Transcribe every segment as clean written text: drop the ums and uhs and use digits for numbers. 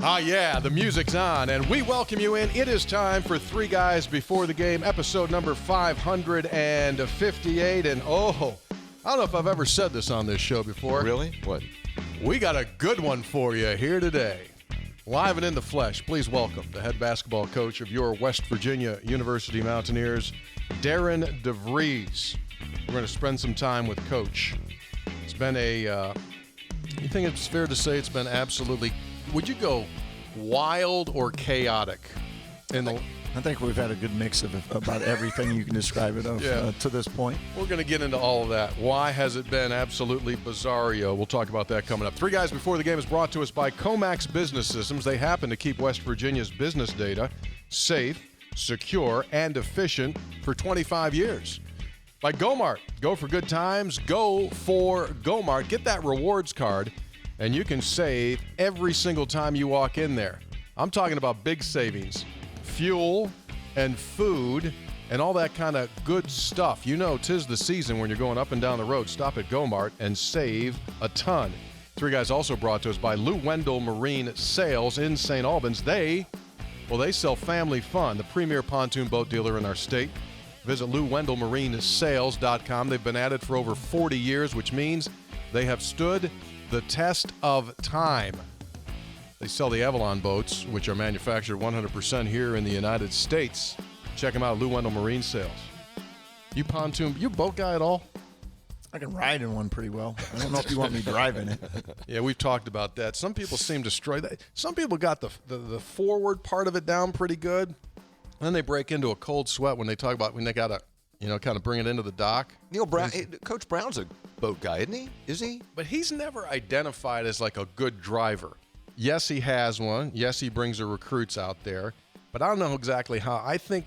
Ah, yeah, the music's on, and we welcome you in. It is time for Three Guys Before the Game, episode number 558. And oh, I don't know if I've ever said this on this show before. Really? What? We got a good one for you here today. Live and in the flesh, please welcome the head basketball coach of your West Virginia University Mountaineers, Darian DeVries. We're going to spend some time with Coach. It's been you think it's fair to say it's been absolutely, would you go wild or chaotic? I think we've had a good mix of about everything you can describe it of to this point. We're going to get into all of that. Why has it been absolutely bizarro? We'll talk about that coming up. Three Guys Before the Game is brought to us by Comax Business Systems. They happen to keep West Virginia's business data safe, secure, and efficient for 25 years. By Gomart. Go for good times. Go for Gomart. Get that rewards card, and you can save every single time you walk in there. I'm talking about big savings. Fuel and food and all that kind of good stuff. You know, 'tis the season when you're going up and down the road. Stop at Gomart and save a ton. Three Guys also brought to us by Lou Wendell Marine Sales in St. Albans. They sell family fun, the premier pontoon boat dealer in our state. Visit LouWendellMarineSales.com. They've been at it for over 40 years, which means they have stood the test of time. They sell the Avalon boats, which are manufactured 100% here in the United States. Check them out, Lou Wendell Marine Sales. You boat guy at all? I can ride in one pretty well. I don't know if you want me driving it. Yeah, we've talked about that. Some people seem to destroy that. Some people got the forward part of it down pretty good. Then they break into a cold sweat when they talk about when they got to, kind of bring it into the dock. Neil Brown, Coach Brown's a boat guy, isn't he? Is he? But he's never identified as like a good driver. Yes, he has one. Yes, he brings the recruits out there. But I don't know exactly how. I think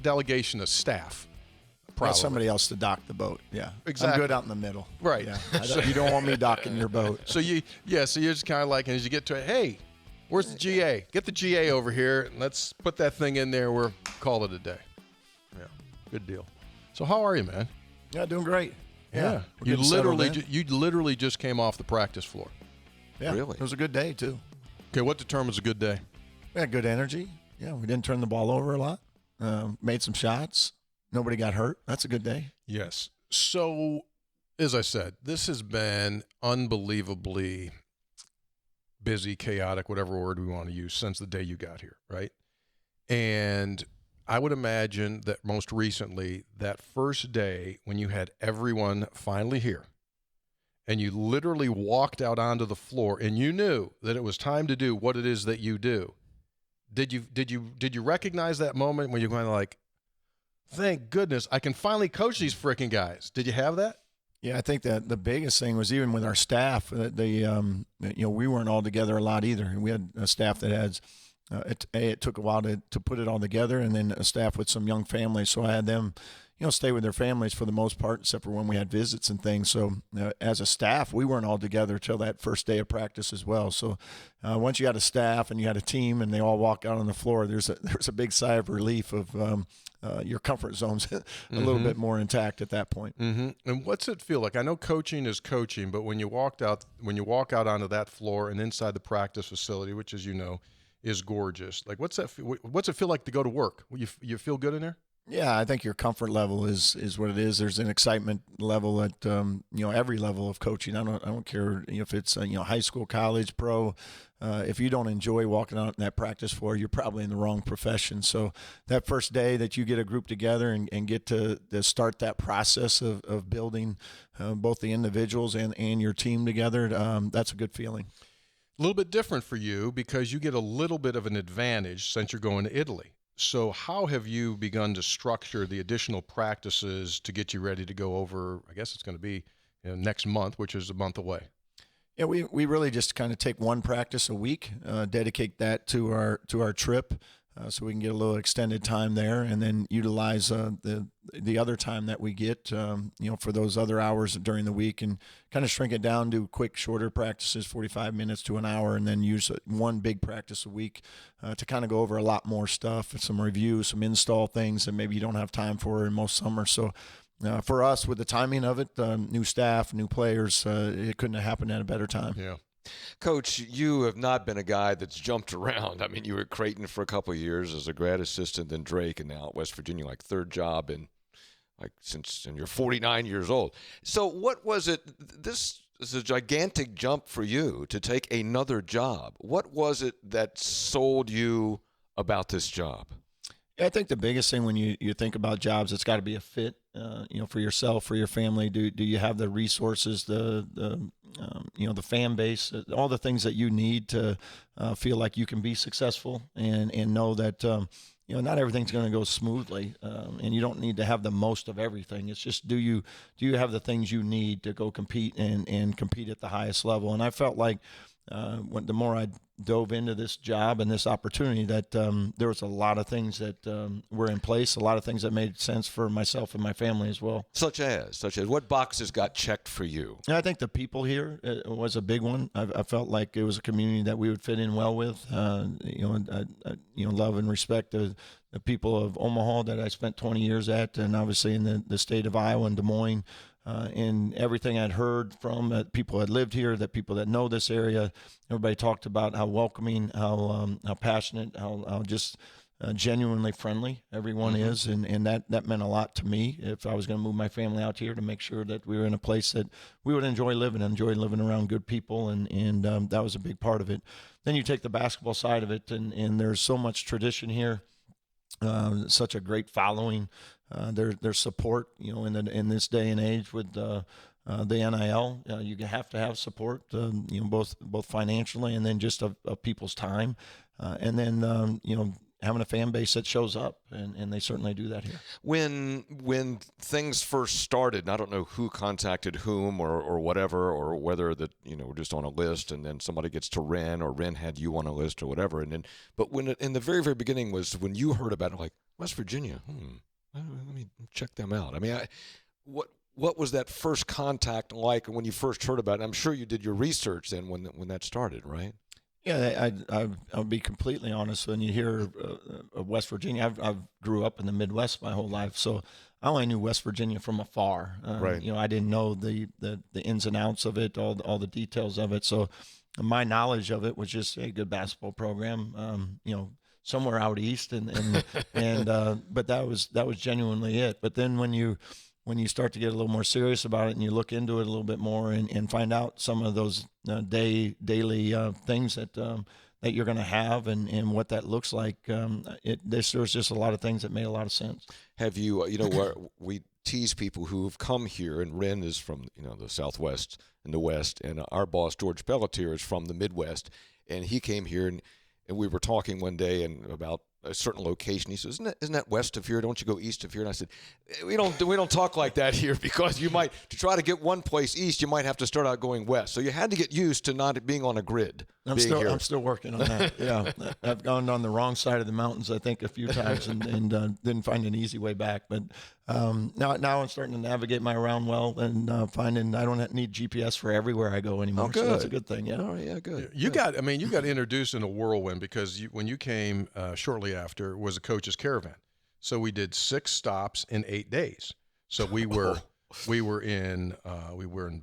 delegation of staff. Probably. Somebody else to dock the boat. Yeah, exactly. I'm good out in the middle. Right. Yeah. You don't want me docking your boat. So you're just kind of like, as you get to it, hey, where's the GA? Get the GA over here, and let's put that thing in there. We'll call it a day. Yeah, good deal. So how are you, man? Yeah, doing great. Yeah. You literally just came off the practice floor. Yeah, really? It was a good day, too. Okay, what determines a good day? We had good energy. Yeah, we didn't turn the ball over a lot. Made some shots. Nobody got hurt. That's a good day. Yes. So, as I said, this has been unbelievably busy, chaotic, whatever word we want to use, since the day you got here, right? And I would imagine that most recently, that first day when you had everyone finally here, and you literally walked out onto the floor and you knew that it was time to do what it is that you do. Did you recognize that moment when you're going like, thank goodness I can finally coach these freaking guys? Did you have that? Yeah, I think that the biggest thing was even with our staff, we weren't all together a lot either. We had a staff that has, it took a while to put it all together, and then a staff with some young families. So I had them, stay with their families for the most part, except for when we had visits and things. So as a staff, we weren't all together till that first day of practice as well. So once you had a staff and you had a team and they all walk out on the floor, there's a big sigh of relief of your comfort zone's a little bit more intact at that point. Mm-hmm. And what's it feel like? I know coaching is coaching, but when you walk out onto that floor and inside the practice facility, which, as you know, is gorgeous. Like, what's it feel like to go to work? You feel good in there? Yeah, I think your comfort level is what it is. There's an excitement level at every level of coaching. I don't care if it's high school, college, pro. If you don't enjoy walking out in that practice floor, you're probably in the wrong profession. So that first day that you get a group together and get to start that process of building both the individuals and your team together, that's a good feeling. A little bit different for you because you get a little bit of an advantage since you're going to Italy. So how have you begun to structure the additional practices to get you ready to go over, I guess it's going to be next month, which is a month away? Yeah, we really just kind of take one practice a week, dedicate that to our trip, so we can get a little extended time there, and then utilize the other time that we get, for those other hours during the week, and kind of shrink it down to quick, shorter practices, 45 minutes to an hour, and then use one big practice a week to kind of go over a lot more stuff, some review, some install things that maybe you don't have time for in most summers. So for us, with the timing of it, new staff, new players, it couldn't have happened at a better time. Yeah. Coach, you have not been a guy that's jumped around. I mean, you were at Creighton for a couple of years as a grad assistant, then Drake, and now at West Virginia, like third job in and you're 49 years old. So what was it? This is a gigantic jump for you to take another job. What was it that sold you about this job? I think the biggest thing when you think about jobs, it's got to be a fit, for yourself, for your family. Do you have the resources, the fan base, all the things that you need to feel like you can be successful and know that, not everything's going to go smoothly, and you don't need to have the most of everything. It's just, do you have the things you need to go compete and compete at the highest level? And I felt like the more I dove into this job and this opportunity, that there was a lot of things that were in place, a lot of things that made sense for myself and my family as well. Such as what boxes got checked for you? And I think the people here was a big one. I felt like it was a community that we would fit in well with. Love and respect the people of Omaha that I spent 20 years at, and obviously in the state of Iowa and Des Moines. And everything I'd heard from people that lived here, that people that know this area, everybody talked about how welcoming, how passionate, how just genuinely friendly everyone is, and that meant a lot to me. If I was going to move my family out here, to make sure that we were in a place that we would enjoy living around good people, and that was a big part of it. Then you take the basketball side of it, and there's so much tradition here, such a great following. There's support, in this day and age with the NIL. You have to have support, both financially and then just of people's time, and then having a fan base that shows up, and they certainly do that here. When things first started, and I don't know who contacted whom or whatever, or whether that we're just on a list and then somebody gets to Ren, or Ren had you on a list or whatever, but when in the very beginning was when you heard about it, like West Virginia, let me check them out. I mean, what was that first contact like when you first heard about it? I'm sure you did your research then when that started, right? Yeah, I'll be completely honest. When you hear of West Virginia, I've grew up in the Midwest my whole life, so I only knew West Virginia from afar. Right. I didn't know the ins and outs of it, all the details of it. So my knowledge of it was just a good basketball program. Somewhere out east, and but that was genuinely it. But then when you start to get a little more serious about it, and you look into it a little bit more, and find out some of those daily things that you're going to have, and what that looks like, there's just a lot of things that made a lot of sense. Have you, we tease people who have come here, and Ren is from the Southwest and the West, and our boss George Pelletier is from the Midwest, and he came here and we were talking one day about a certain location. He says, isn't that west of here? Don't you go east of here? And I said, we don't talk like that here, because to try to get one place east, you might have to start out going west. So you had to get used to not being on a grid. I'm still working on that. Yeah, I've gone on the wrong side of the mountains, I think, a few times, and didn't find an easy way back. But now I'm starting to navigate my around well, and finding I don't need GPS for everywhere I go anymore. Oh, good. So that's a good thing. Yeah. Oh, yeah, good. You got introduced in a whirlwind, because when you came shortly after was a coach's caravan. So we did 6 stops in 8 days. So we were in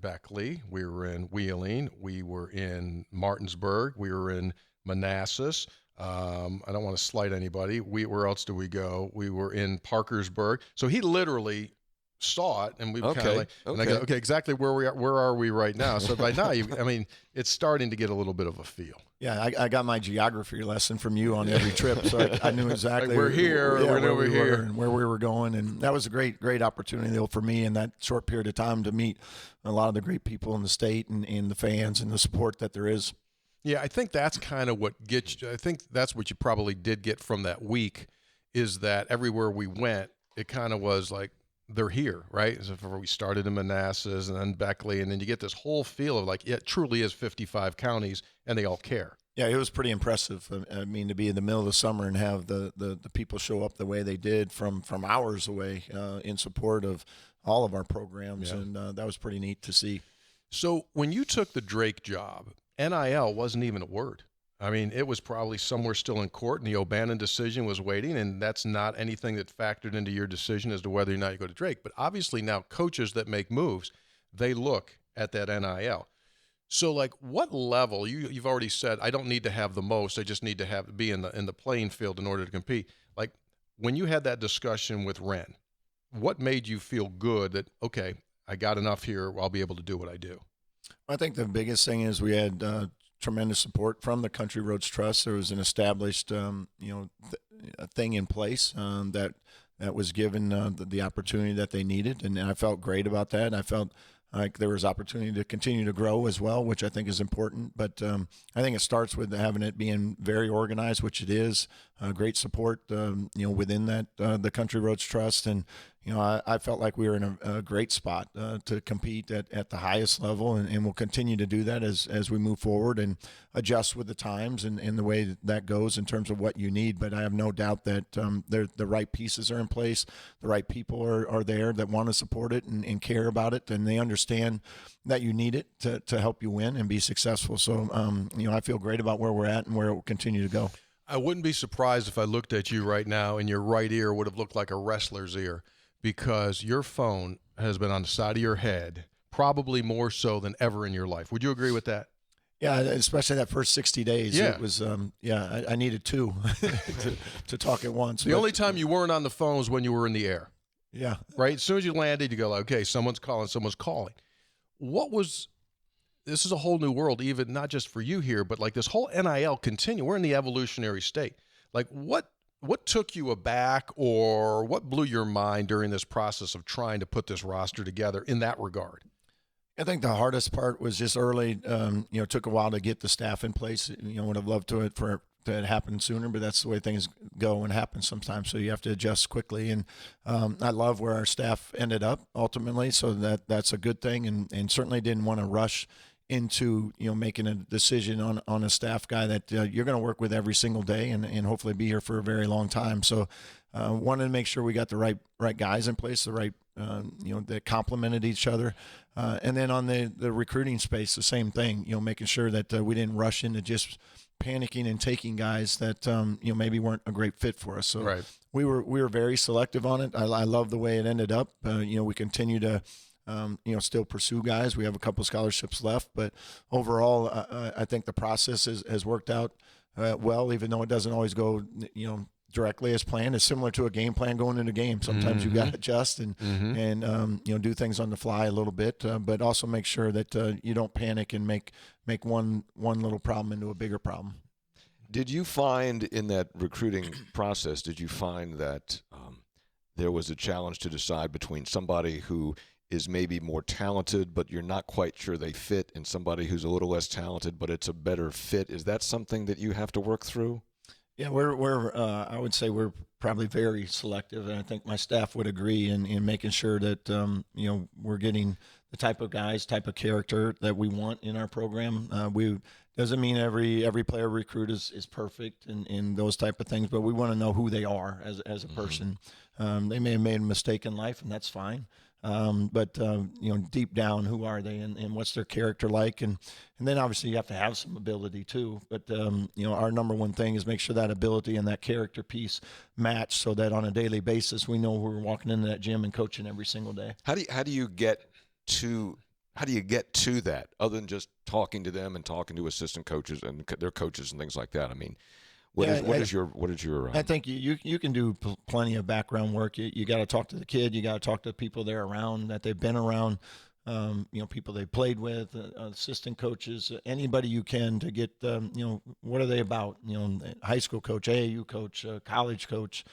Beckley, we were in Wheeling, we were in Martinsburg, we were in Manassas. I don't want to slight anybody. Where else do we go? We were in Parkersburg. So he literally saw it, and we kind of and I go, okay, exactly where are we right now? So by now, it's starting to get a little bit of a feel. Yeah, I got my geography lesson from you on every trip, so I knew exactly like we're here, we're over here, and where we were going, and that was a great opportunity though for me in that short period of time to meet a lot of the great people in the state and the fans and the support that there is. Yeah, I think that's kind of what gets you. I think that's what you probably did get from that week, is that everywhere we went, it kind of was like, they're here, right? So we started in Manassas and then Beckley, and then you get this whole feel of like, it truly is 55 counties, and they all care. Yeah, it was pretty impressive. I mean, to be in the middle of the summer and have the people show up the way they did from hours away in support of all of our programs, and that was pretty neat to see. So when you took the Drake job, NIL wasn't even a word. I mean, it was probably somewhere still in court, and the O'Bannon decision was waiting, and that's not anything that factored into your decision as to whether or not you go to Drake. But obviously now coaches that make moves, they look at that NIL. So, like, what level? You've already said I don't need to have the most. I just need to be in the playing field in order to compete. Like, when you had that discussion with Ren, what made you feel good that okay, I got enough here, I'll be able to do what I do? I think the biggest thing is we had tremendous support from the Country Roads Trust. There was an established, a thing in place that was given the opportunity that they needed, and I felt great about that. I felt like there was opportunity to continue to grow as well, which I think is important. But I think it starts with having it being very organized, which it is. Great support, within that the Country Roads Trust, and I felt like we were in a great spot to compete at the highest level, and we'll continue to do that as we move forward and adjust with the times and the way that goes in terms of what you need. But I have no doubt that the right pieces are in place, the right people are there that want to support it and care about it, and they understand that you need it to help you win and be successful. So, I feel great about where we're at and where it will continue to go. I wouldn't be surprised if I looked at you right now and your right ear would have looked like a wrestler's ear, because your phone has been on the side of your head probably more so than ever in your life. Would you agree with that? Yeah, especially that first 60 days. Yeah. It was, I needed two to talk at once. The only time you weren't on the phone was when you were in the air. Yeah. Right? As soon as you landed, you go, okay, someone's calling. This is a whole new world, even not just for you here, but like this whole NIL continue. We're in the evolutionary state. Like what took you aback, or what blew your mind during this process of trying to put this roster together in that regard? I think the hardest part was just early. It took a while to get the staff in place. Would have loved for it happen sooner, but that's the way things go and happen sometimes. So you have to adjust quickly. And I love where our staff ended up ultimately. So that's a good thing, and certainly didn't want to rush into making a decision on a staff guy that you're going to work with every single day and hopefully be here for a very long time. So wanted to make sure we got the right guys in place, the right that complemented each other, and then on the recruiting space, the same thing. Making sure that we didn't rush into just panicking and taking guys that maybe weren't a great fit for us. So right. we were very selective on it. I love the way it ended up. We continue to still pursue guys. We have a couple scholarships left, but overall, I think the process has worked out well, even though it doesn't always go, directly as planned. It's similar to a game plan going into a game. Sometimes you got to adjust and do things on the fly a little bit, but also make sure that you don't panic and make one little problem into a bigger problem. Did you find in that recruiting process, that there was a challenge to decide between somebody who is maybe more talented, but you're not quite sure they fit, and somebody who's a little less talented, but it's a better fit? Is that something that you have to work through? Yeah, we're I would say we're probably very selective, and I think my staff would agree in making sure that we're getting the type of guys, type of character that we want in our program. We doesn't mean every player recruit is perfect and those type of things, but we want to know who they are as a person. They may have made a mistake in life, and that's fine. But deep down, who are they and what's their character like? And then obviously you have to have some ability too. But, our number one thing is make sure that ability and that character piece match so that on a daily basis, we know we're walking into that gym and coaching every single day. How do you get to that other than just talking to them and talking to assistant coaches and their coaches and things like that? I mean, What is your? I think you can do plenty of background work. You got to talk to the kid. You got to talk to the people they're around, that they've been around. People they played with, assistant coaches, anybody you can to get. What are they about? High school coach, AAU coach, college coach,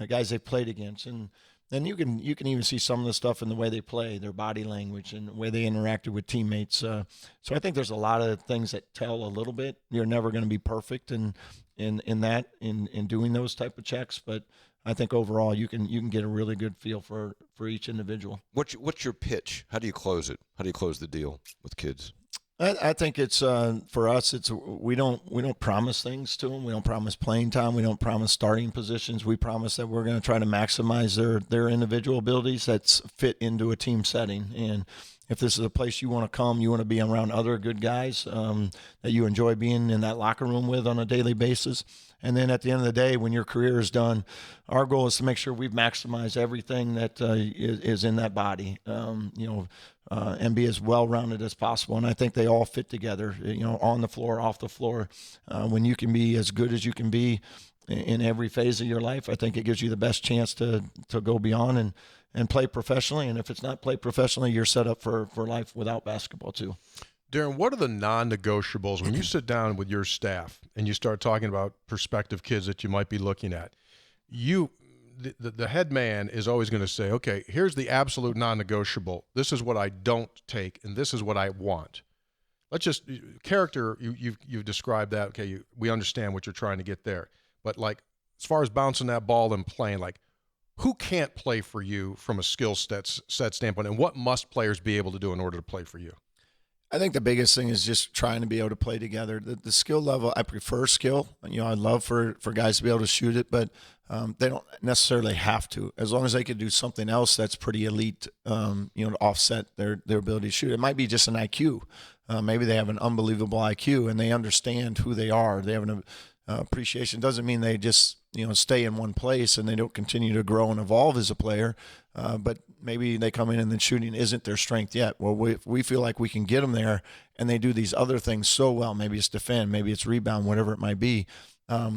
guys they've played against, and then you can even see some of the stuff in the way they play, their body language, and the way they interacted with teammates. So I think there's a lot of things that tell a little bit. You're never going to be perfect in doing those type of checks, but I think overall you can get a really good feel for each individual. What's your pitch? How do you close it? How do you close the deal with kids? I think it's for us. We don't promise things to them. We don't promise playing time. We don't promise starting positions. We promise that we're going to try to maximize their individual abilities that's fit into a team setting. And if this is a place you want to come, you want to be around other good guys that you enjoy being in that locker room with on a daily basis, And then at the end of the day, when your career is done, our goal is to make sure we've maximized everything that is in that body, and be as well-rounded as possible. And I think they all fit together, on the floor, off the floor. When you can be as good as you can be in every phase of your life, I think it gives you the best chance to go beyond and play professionally. And if it's not play professionally, you're set up for life without basketball too. Darren, what are the non-negotiables when you sit down with your staff and you start talking about prospective kids that you might be looking at? The head man is always going to say, okay, here's the absolute non-negotiable. This is what I don't take, and this is what I want. Let's just character. You've described that. Okay, we understand what you're trying to get there. But like as far as bouncing that ball and playing, like who can't play for you from a skill set standpoint, and what must players be able to do in order to play for you? I think the biggest thing is just trying to be able to play together. The skill level, I prefer skill. I'd love for guys to be able to shoot it, but they don't necessarily have to. As long as they could do something else that's pretty elite, to offset their ability to shoot. It might be just an IQ. Maybe they have an unbelievable IQ and they understand who they are. They have an appreciation. Doesn't mean they just stay in one place and they don't continue to grow and evolve as a player. But maybe they come in and then shooting isn't their strength yet. Well, we feel like we can get them there, and they do these other things so well. Maybe it's defend, maybe it's rebound, whatever it might be.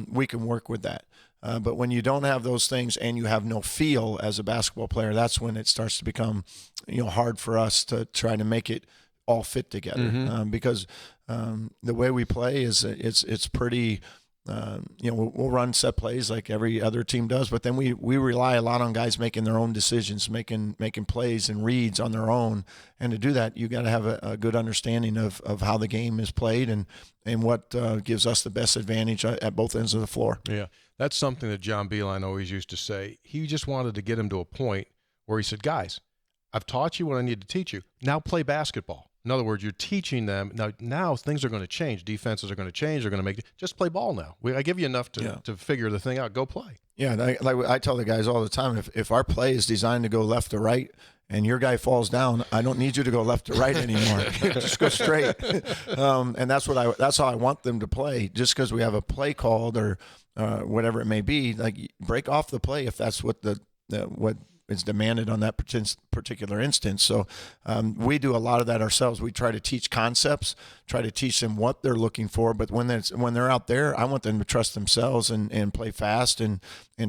We can work with that. But when you don't have those things and you have no feel as a basketball player, that's when it starts to become hard for us to try to make it all fit together. Mm-hmm. Because the way we play is it's pretty. We'll run set plays like every other team does, but then we rely a lot on guys making their own decisions, making plays and reads on their own. And to do that, you got to have a good understanding of how the game is played and what gives us the best advantage at both ends of the floor. Yeah, that's something that John Beilein always used to say. He just wanted to get him to a point where he said, guys, I've taught you what I need to teach you. Now play basketball. In other words, you're teaching them. Now things are going to change. Defenses are going to change. They're going to just play ball now. I give you enough to figure the thing out. Go play. Yeah, like I tell the guys all the time, if our play is designed to go left to right and your guy falls down, I don't need you to go left to right anymore. Just go straight. And that's how I want them to play. Just because we have a play called or whatever it may be, like break off the play if that's what what is demanded on that particular instance. So we do a lot of that ourselves. We try to teach concepts, try to teach them what they're looking for. But when they're out there, I want them to trust themselves and play fast and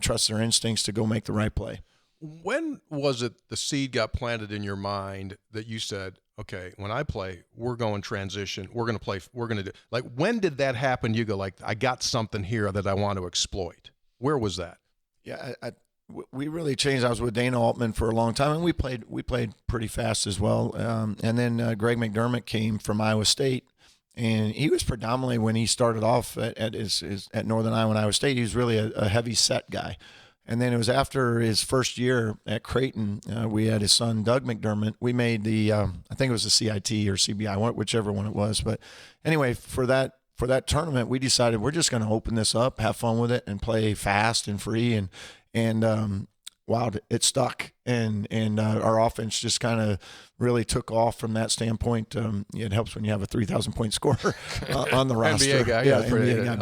trust their instincts to go make the right play. When was it the seed got planted in your mind that you said, okay, when I play, we're going transition. We're going to play. We're going to do. Like, when did that happen? You go like, I got something here that I want to exploit. Where was that? Yeah, we really changed. I was with Dana Altman for a long time, and we played pretty fast as well. And then Greg McDermott came from Iowa State, and he was predominantly, when he started off at Northern Iowa State, he was really a heavy set guy. And then it was after his first year at Creighton, we had his son Doug McDermott. We made the I think it was the CIT or CBI, whichever one it was. But anyway, for that tournament, we decided we're just going to open this up, have fun with it, and play fast and free. And wow, it stuck, and our offense just kind of really took off from that standpoint. It helps when you have a 3,000 point scorer on the roster. NBA guy, NBA guy.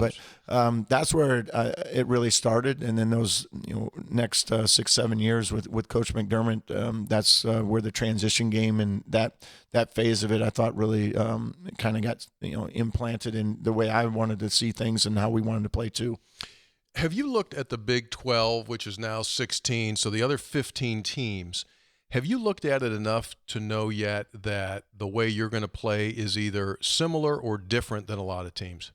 But that's where it really started, and then those next 6-7 years with Coach McDermott, that's where the transition game and that phase of it, I thought really kind of got implanted in the way I wanted to see things and how we wanted to play too. Have you looked at the Big 12, which is now 16, so the other 15 teams? Have you looked at it enough to know yet that the way you're going to play is either similar or different than a lot of teams?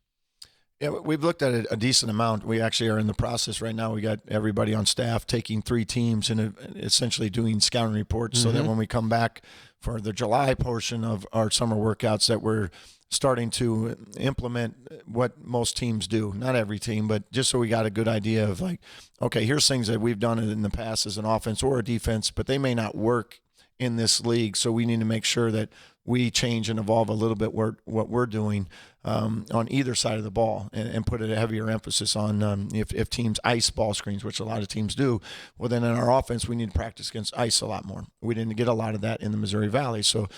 Yeah, we've looked at it a decent amount. We actually are in the process right now. We got everybody on staff taking 3 teams and essentially doing scouting reports so that when we come back for the July portion of our summer workouts, that we're starting to implement what most teams do. Not every team, but just so we got a good idea of like, okay, here's things that we've done in the past as an offense or a defense, but they may not work in this league. So we need to make sure that we change and evolve a little bit what we're doing on either side of the ball, and put a heavier emphasis on if teams ice ball screens, which a lot of teams do. Well, then in our offense, we need to practice against ice a lot more. We didn't get a lot of that in the Missouri Valley, so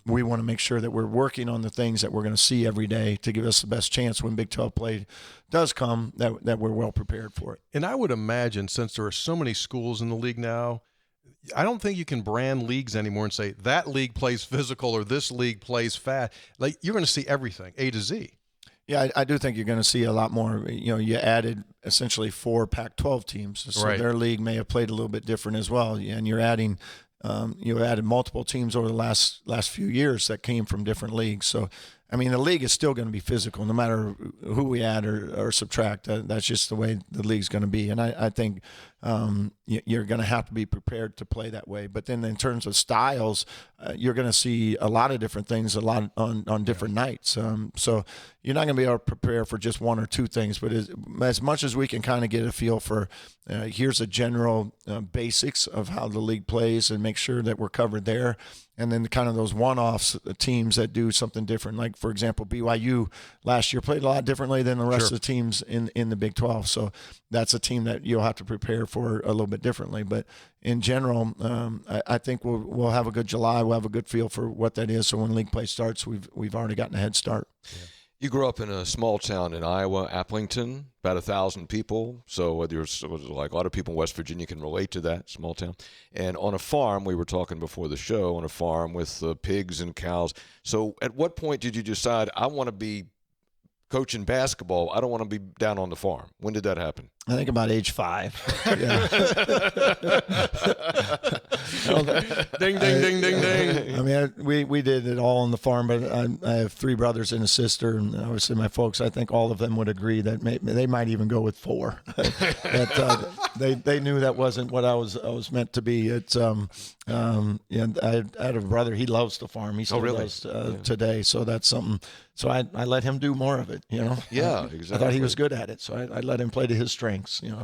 we want to make sure that we're working on the things that we're going to see every day to give us the best chance when Big 12 play does come, that we're well prepared for it. And I would imagine, since there are so many schools in the league now, I don't think you can brand leagues anymore and say that league plays physical or this league plays fast. Like, you're going to see everything, A to Z. Yeah, I do think you're going to see a lot more. You added essentially 4 Pac-12 teams, so right. Their league may have played a little bit different as well. And you're adding, you added multiple teams over the last few years that came from different leagues. So, I mean, the league is still going to be physical, no matter who we add or subtract. That's just the way the league's going to be. And I think you're going to have to be prepared to play that way. But then in terms of styles, you're going to see a lot of different things, a lot on different nights. So you're not going to be able to prepare for just one or two things. But as much as we can kind of get a feel for, here's a general basics of how the league plays and make sure that we're covered there. And then kind of those one-offs, teams that do something different. Like, for example, BYU last year played a lot differently than the rest of the teams in the Big 12. So that's a team that you'll have to prepare for a little bit differently. But in general, I think we'll have a good July. We'll have a good feel for what that is. So when league play starts, we've already gotten a head start. Yeah. You grew up in a small town in Iowa, Applington, about 1,000 people. So like a lot of people in West Virginia can relate to that small town. And on a farm, we were talking before the show, on a farm with pigs and cows. So at what point did you decide, I want to be coaching basketball, I don't want to be down on the farm? When did that happen? I think about age 5. Yeah. Ding, ding, ding, ding, ding. I mean, we did it all on the farm, but I have 3 brothers and a sister, and obviously my folks, I think all of them would agree that they might even go with 4. They knew that wasn't what I was meant to be. It's I had a brother, he loves the farm. He still does today, so that's something. So I let him do more of it, Yeah, exactly. I thought he was good at it, so I let him play to his strengths.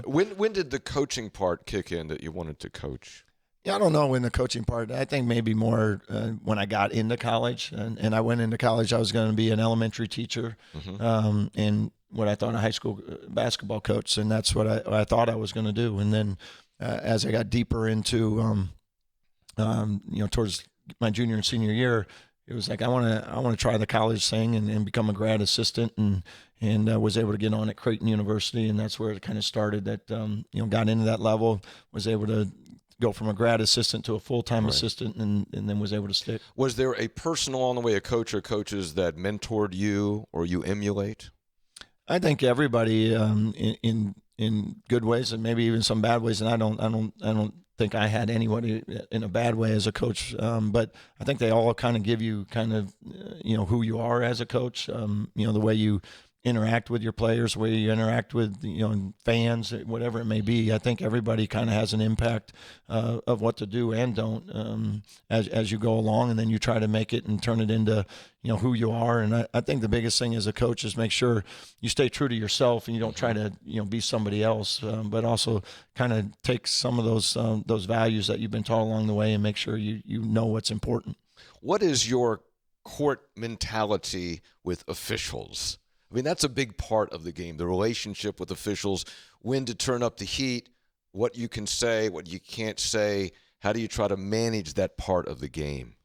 When did the coaching part kick in that you wanted to coach? Yeah, I don't know when the coaching part. I think maybe more when I got into college, and I went into college. I was going to be an elementary teacher, and what I thought a high school basketball coach, and that's what I thought I was going to do. And then as I got deeper into, towards my junior and senior year, it was like I want to try the college thing and become a grad assistant, and was able to get on at Creighton University, and that's where it kind of started. That got into that level, was able to go from a grad assistant to a full-time assistant, and then was able to stick. Was there a person along the way, a coach or coaches that mentored you or you emulate? I think everybody in good ways and maybe even some bad ways, and I don't think I had anybody in a bad way as a coach, but I think they all kind of give you kind of who you are as a coach, the way you interact with your players, where you interact with fans, whatever it may be. I think everybody kind of has an impact of what to do and don't as you go along, and then you try to make it and turn it into who you are. And I think the biggest thing as a coach is make sure you stay true to yourself and you don't try to be somebody else, but also kind of take some of those values that you've been taught along the way and make sure you know what's important. What is your court mentality with officials? I mean, that's a big part of the game, the relationship with officials, when to turn up the heat, what you can say, what you can't say. How do you try to manage that part of the game?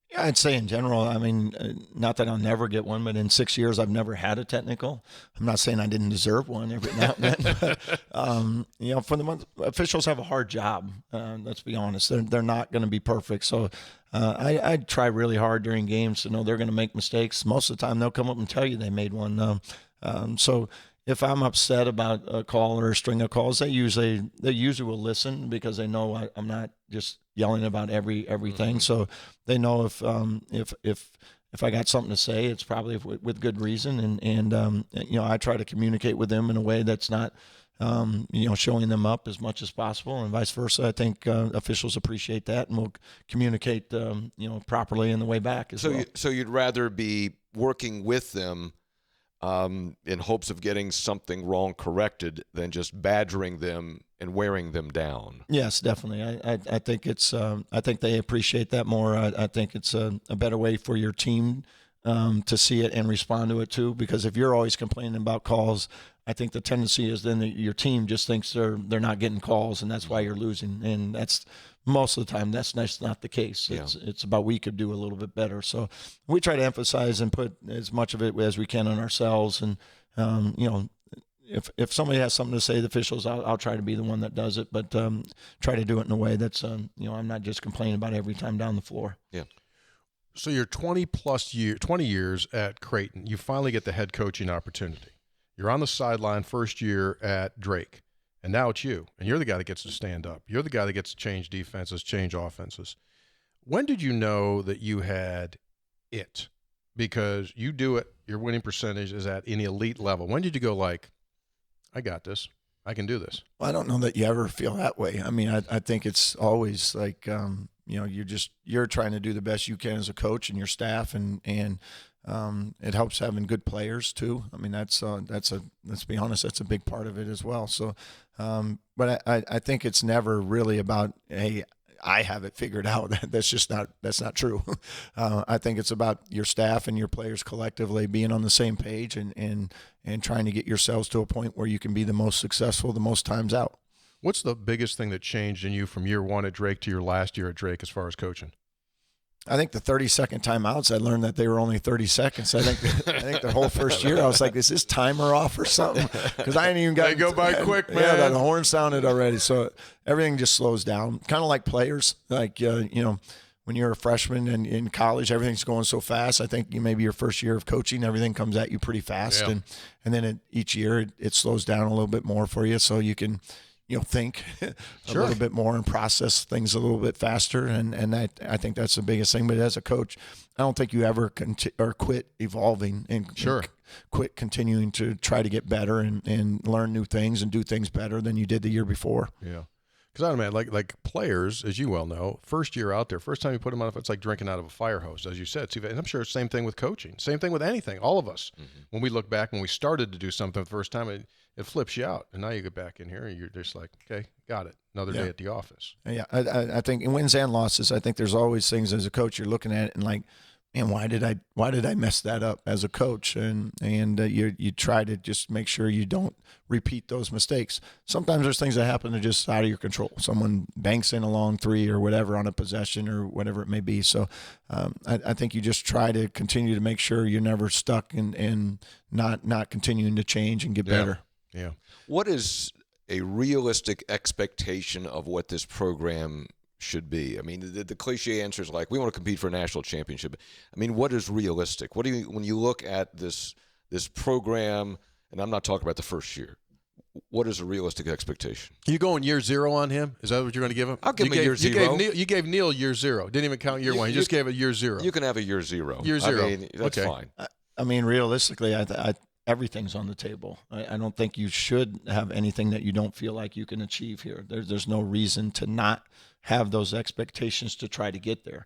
Yeah, I'd say in general, I mean, not that I'll never get one, but in 6 years, I've never had a technical. I'm not saying I didn't deserve one every now and then, but, for the month, officials have a hard job. Let's be honest. They're not going to be perfect. So I try really hard during games to know they're going to make mistakes. Most of the time, they'll come up and tell you they made one. So if I'm upset about a call or a string of calls, they usually will listen because they know I'm not just yelling about everything. So they know if I got something to say, it's probably with good reason. And I try to communicate with them in a way that's not showing them up as much as possible, and vice versa. I think officials appreciate that and will communicate properly in the way back as well. So you'd rather be working with them in hopes of getting something wrong corrected than just badgering them and wearing them down. Yes, definitely. I think it's I think they appreciate that more. I think it's a better way for your team to see it and respond to it too. Because if you're always complaining about calls, I think the tendency is then your team just thinks they're not getting calls, and that's why you're losing. And that's most of the time that's not the case. It's about we could do a little bit better. So we try to emphasize and put as much of it as we can on ourselves. And if somebody has something to say to the officials, I'll try to be the one that does it, but try to do it in a way that's, I'm not just complaining about it every time down the floor. Yeah. So you're 20 years at Creighton. You finally get the head coaching opportunity. You're on the sideline first year at Drake, and now it's you, and you're the guy that gets to stand up. You're the guy that gets to change defenses, change offenses. When did you know that you had it? Because you do it, your winning percentage is at an elite level. When did you go like, I got this. I can do this. Well, I don't know that you ever feel that way. I mean, I think it's always like, you're trying to do the best you can as a coach and your staff, and it helps having good players too. I mean, let's be honest, that's a big part of it as well. So, but I think it's never really about, hey, I have it figured out. That's not true. I think it's about your staff and your players collectively being on the same page and trying to get yourselves to a point where you can be the most successful the most times out. What's the biggest thing that changed in you from year one at Drake to your last year at Drake as far as coaching? I think the 30-second timeouts, I learned that they were only 30 seconds. I think the whole first year I was like, is this timer off or something? Because I ain't even got. They go by quick, man. Yeah, the horn sounded already. So everything just slows down. Kind of like players. Like, when you're a freshman and in college, everything's going so fast. I think maybe your first year of coaching, everything comes at you pretty fast. Yeah. And then each year it slows down a little bit more for you so you can – think a little bit more and process things a little bit faster. And I think that's the biggest thing. But as a coach, I don't think you ever quit evolving and quit continuing to try to get better and learn new things and do things better than you did the year before. Yeah. Because I don't know, man, like players, as you well know, first year out there, first time you put them on, it's like drinking out of a fire hose, as you said. And I'm sure it's the same thing with coaching, same thing with anything, all of us. Mm-hmm. When we look back, when we started to do something the first time, it flips you out. And now you get back in here and you're just like, okay, got it. Another day at the office. Yeah, I think in wins and losses, I think there's always things as a coach you're looking at it and like, man, why did I mess that up as a coach? And you try to just make sure you don't repeat those mistakes. Sometimes there's things that happen that are just out of your control. Someone banks in a long three or whatever on a possession or whatever it may be. So I think you just try to continue to make sure you're never stuck and not continuing to change and get better. Yeah. What is a realistic expectation of what this program should be? I mean, the cliche answer is like, we want to compete for a national championship. I mean, what is realistic? What do you, when you look at this program, and I'm not talking about the first year, what is a realistic expectation? You going year zero on him? Is that what you're going to give him? I'll give him a year zero. You gave Neil year zero. Didn't even count year one. You just gave a year zero. You can have a year zero. Year zero. I mean, that's fine. I mean, realistically, everything's on the table. I don't think you should have anything that you don't feel like you can achieve here. There's no reason to not have those expectations to try to get there.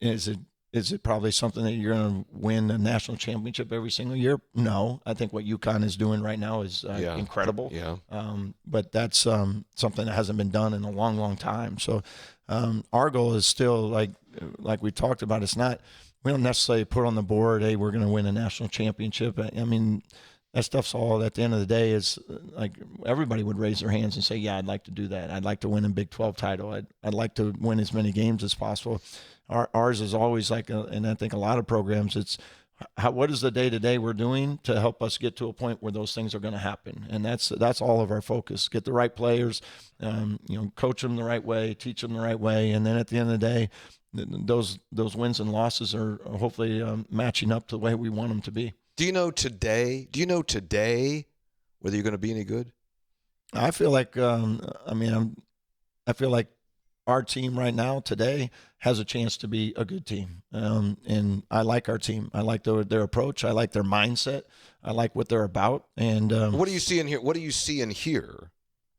Is it probably something that you're going to win a national championship every single year? No. I think what UConn is doing right now is incredible. Yeah. But that's something that hasn't been done in a long, long time. So our goal is still like we talked about. It's not. We don't necessarily put on the board, hey, we're going to win a national championship. I mean, that stuff's all at the end of the day is like everybody would raise their hands and say, yeah, I'd like to do that. I'd like to win a Big 12 title. I'd like to win as many games as possible. Ours is always like, and I think a lot of programs, it's what is the day-to-day we're doing to help us get to a point where those things are going to happen. And that's all of our focus. Get the right players, coach them the right way, teach them the right way. And then at the end of the day, those wins and losses are hopefully matching up to the way we want them to be. Do you know today whether you're going to be any good? I feel like I feel like our team right now today has a chance to be a good team. And I like our team. I like their approach. I like their mindset. I like what they're about. And what do you see in here? What do you see in here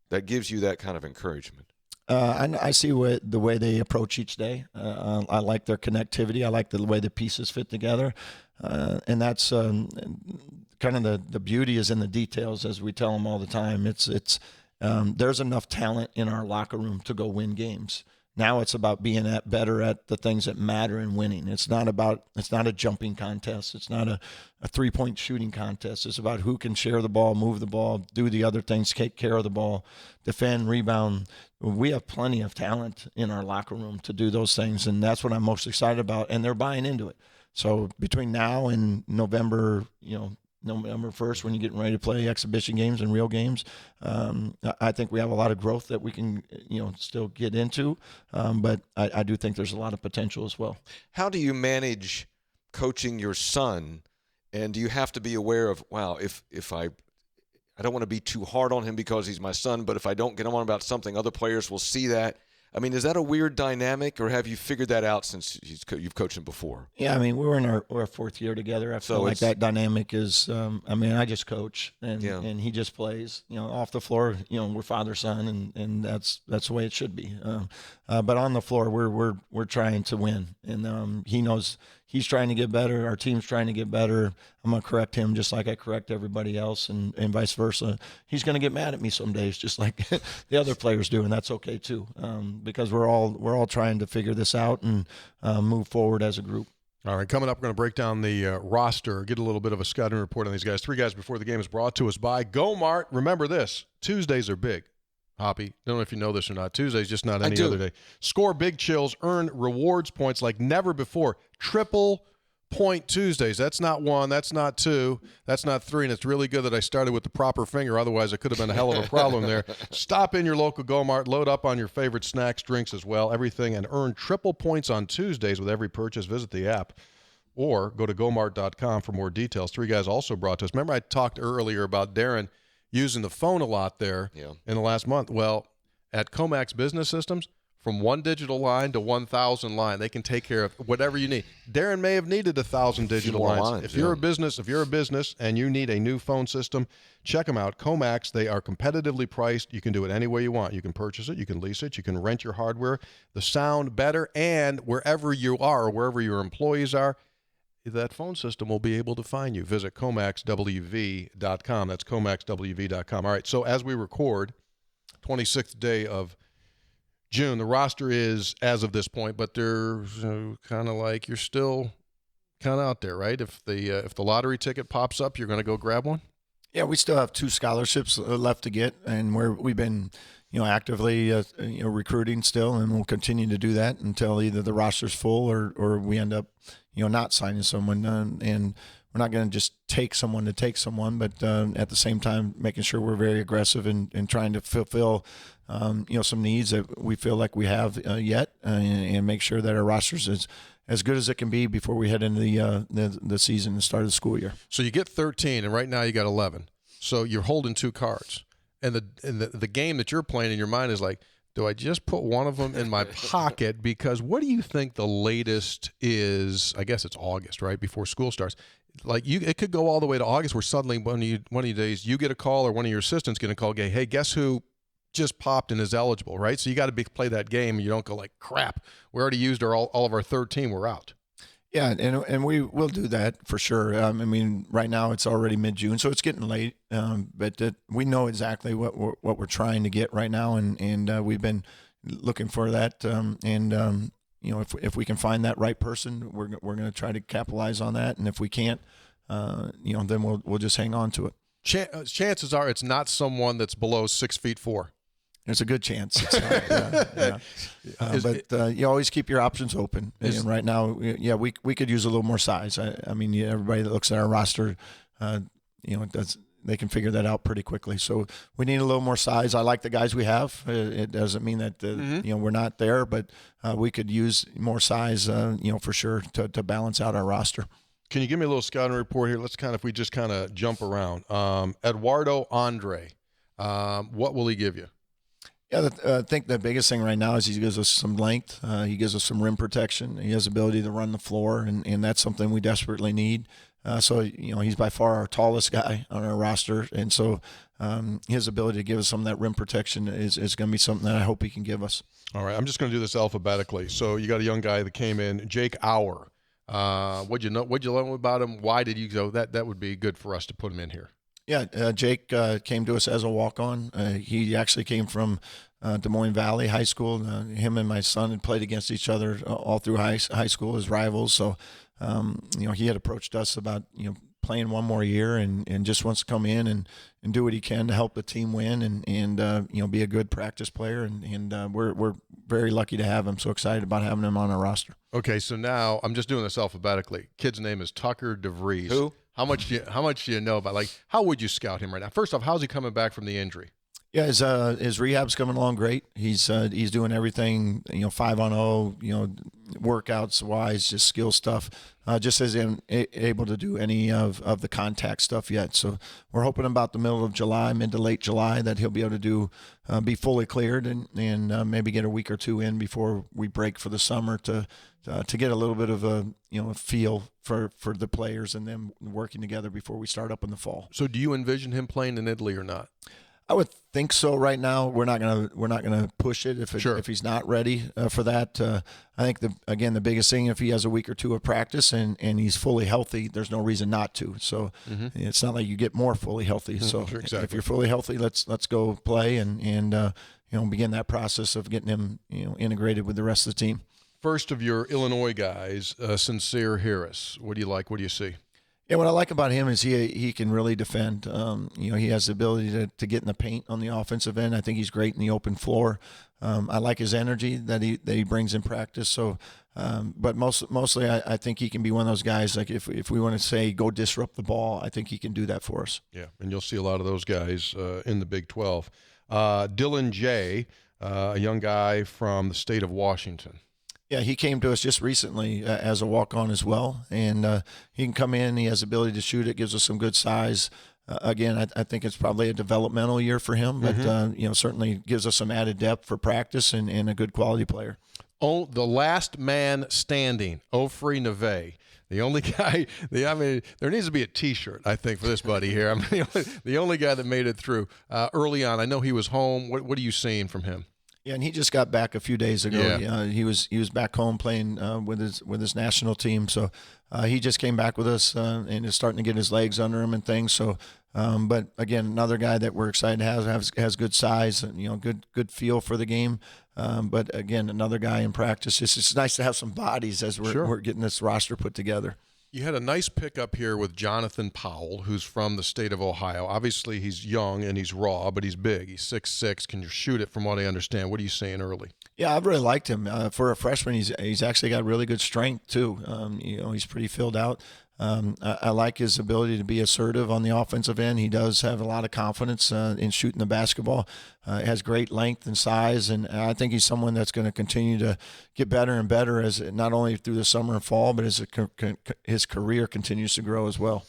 that gives you that kind of encouragement? I see the way they approach each day. I like their connectivity. I like the way the pieces fit together. And that's kind of the beauty is in the details, as we tell them all the time. It's there's enough talent in our locker room to go win games. Now it's about being better at the things that matter and winning. It's not a jumping contest. It's not a 3-point shooting contest. It's about who can share the ball, move the ball, do the other things, take care of the ball, defend, rebound. We have plenty of talent in our locker room to do those things, and that's what I'm most excited about, and they're buying into it. So between now and November 1st, when you're getting ready to play exhibition games and real games, I think we have a lot of growth that we can, still get into. But I do think there's a lot of potential as well. How do you manage coaching your son? And do you have to be aware of, wow, if I don't want to be too hard on him because he's my son, but if I don't get him on about something, other players will see that. I mean, is that a weird dynamic, or have you figured that out since you've coached him before? Yeah, I mean, we're in our 4th year together. I feel like that dynamic is. I just coach, and he just plays. Off the floor, we're father son, and that's the way it should be. But on the floor, we're trying to win, and he knows he's trying to get better. Our team's trying to get better. I'm going to correct him just like I correct everybody else, and vice versa. He's going to get mad at me some days, just like the other players do, and that's okay too, because we're all trying to figure this out and move forward as a group. All right, coming up, we're going to break down the roster, get a little bit of a scouting report on these guys. 3 guys before the game is brought to us by Go-Mart. Remember this, Tuesdays are big. Hoppy, don't know if you know this or not. Tuesday's just not any other day. Score big chills, earn rewards points like never before. Triple Point Tuesdays. That's not 1, that's not 2, that's not 3, and it's really good that I started with the proper finger. Otherwise, it could have been a hell of a problem there. Stop in your local Go-Mart, load up on your favorite snacks, drinks as well, everything, and earn triple points on Tuesdays with every purchase. Visit the app or go to gomart.com for more details. 3 guys also brought to us. Remember I talked earlier about Darren using the phone a lot there in the last month. Well, at Comax Business Systems, from 1 digital line to 1,000 line, they can take care of whatever you need. Darren may have needed 1,000 digital lines. If you're a business and you need a new phone system, check them out. Comax, they are competitively priced. You can do it any way you want. You can purchase it, you can lease it, you can rent your hardware. The sound better, and wherever you are, wherever your employees are, that phone system will be able to find you. Visit comaxwv.com. That's comaxwv.com. All right, so as we record, 26th day of June, the roster is as of this point, but they're kind of like you're still kind of out there, right? If the lottery ticket pops up, you're going to go grab one? Yeah, we still have 2 scholarships left to get, and we've been actively recruiting still, and we'll continue to do that until either the roster's full or we end up not signing someone, and we're not going to just take someone to take someone, but at the same time making sure we're very aggressive in trying to fulfill some needs that we feel like we have yet, and make sure that our roster's as good as it can be before we head into the season and start of the school year. So you get 13, and right now you got 11. So you're holding 2 cards, and the game that you're playing in your mind is like, do I just put one of them in my pocket? Because what do you think the latest is? I guess it's August, right, before school starts. Like it could go all the way to August, where suddenly one of these days you get a call, or one of your assistants get a call, hey, guess who just popped and is eligible, right? So you got to play that game. You don't go like, crap, we already used all of our 13, we're out. Yeah, and we will do that for sure. Right now it's already mid-June, so it's getting late. But we know exactly what we're trying to get right now, and we've been looking for that. If we can find that right person, we're going to try to capitalize on that. And if we can't, then we'll just hang on to it. Chances are it's not someone that's below 6'4". There's a good chance. But you always keep your options open. And right now, we could use a little more size. Everybody that looks at our roster, they can figure that out pretty quickly. So we need a little more size. I like the guys we have. It doesn't mean that we're not there, but we could use more size, for sure to balance out our roster. Can you give me a little scouting report here? If we just kind of jump around. Eduardo Andre, what will he give you? Yeah, I think the biggest thing right now is he gives us some length. He gives us some rim protection. He has the ability to run the floor, and that's something we desperately need. So he's by far our tallest guy on our roster, and so his ability to give us some of that rim protection is going to be something that I hope he can give us. All right, I'm just going to do this alphabetically. So you got a young guy that came in, Jake Auer. What'd you learn about him? Why did you go? That would be good for us to put him in here. Yeah, Jake came to us as a walk-on. He actually came from Des Moines Valley High School. Him and my son had played against each other all through high school as rivals. So, he had approached us about, playing one more year and just wants to come in and do what he can to help the team win and be a good practice player. And we're very lucky to have him. So excited about having him on our roster. Okay, so now I'm just doing this alphabetically. Kid's name is Tucker DeVries. Who? How much do you know about, like, how would you scout him right now? First off, how's he coming back from the injury? Yeah, his rehab's coming along great. He's doing everything, 5-on-0, workouts wise, just skill stuff. Just isn't able to do any of the contact stuff yet. So we're hoping about the middle of July, mid to late July, that he'll be able to be fully cleared and maybe get a week or two in before we break for the summer to get a little bit of a feel for the players and them working together before we start up in the fall. So do you envision him playing in Italy or not? I would think so. Right now, we're not gonna push it if he's not ready for that. I think the biggest thing, if he has a week or two of practice and he's fully healthy, there's no reason not to. So it's not like you get more fully healthy. So Sure, exactly. If you're fully healthy, let's go play and begin that process of getting him integrated with the rest of the team. First of your Illinois guys, Sincere Harris. What do you like? What do you see? Yeah, what I like about him is he can really defend. He has the ability to get in the paint on the offensive end. I think he's great in the open floor. I like his energy that he brings in practice. So, but mostly I think he can be one of those guys. Like if we want to say go disrupt the ball, I think he can do that for us. Yeah, and you'll see a lot of those guys in the Big 12. Dylan J., a young guy from the state of Washington. Yeah, he came to us just recently as a walk-on as well, and he can come in. He has the ability to shoot it, gives us some good size. Again, I think it's probably a developmental year for him, but certainly gives us some added depth for practice and a good quality player. Oh, the last man standing, Ofri Neve. The only guy, there needs to be a T-shirt, I think, for this buddy here. I'm the only guy that made it through early on. I know he was home. What are you seeing from him? Yeah, and he just got back a few days ago. Yeah. He was back home playing with his national team. So he just came back with us and is starting to get his legs under him and things. So, but again, another guy that we're excited to has good size and good feel for the game. But again, another guy in practice. It's nice to have some bodies as we're getting this roster put together. You had a nice pickup here with Jonathan Powell, who's from the state of Ohio. Obviously, he's young and he's raw, but he's big. He's 6'6", can shoot it from what I understand. What are you saying early? Yeah, I've really liked him. For a freshman, he's actually got really good strength, too. He's pretty filled out. I like his ability to be assertive on the offensive end. He does have a lot of confidence in shooting the basketball. Has great length and size, and I think he's someone that's going to continue to get better and better as not only through the summer and fall, but as his career continues to grow as well.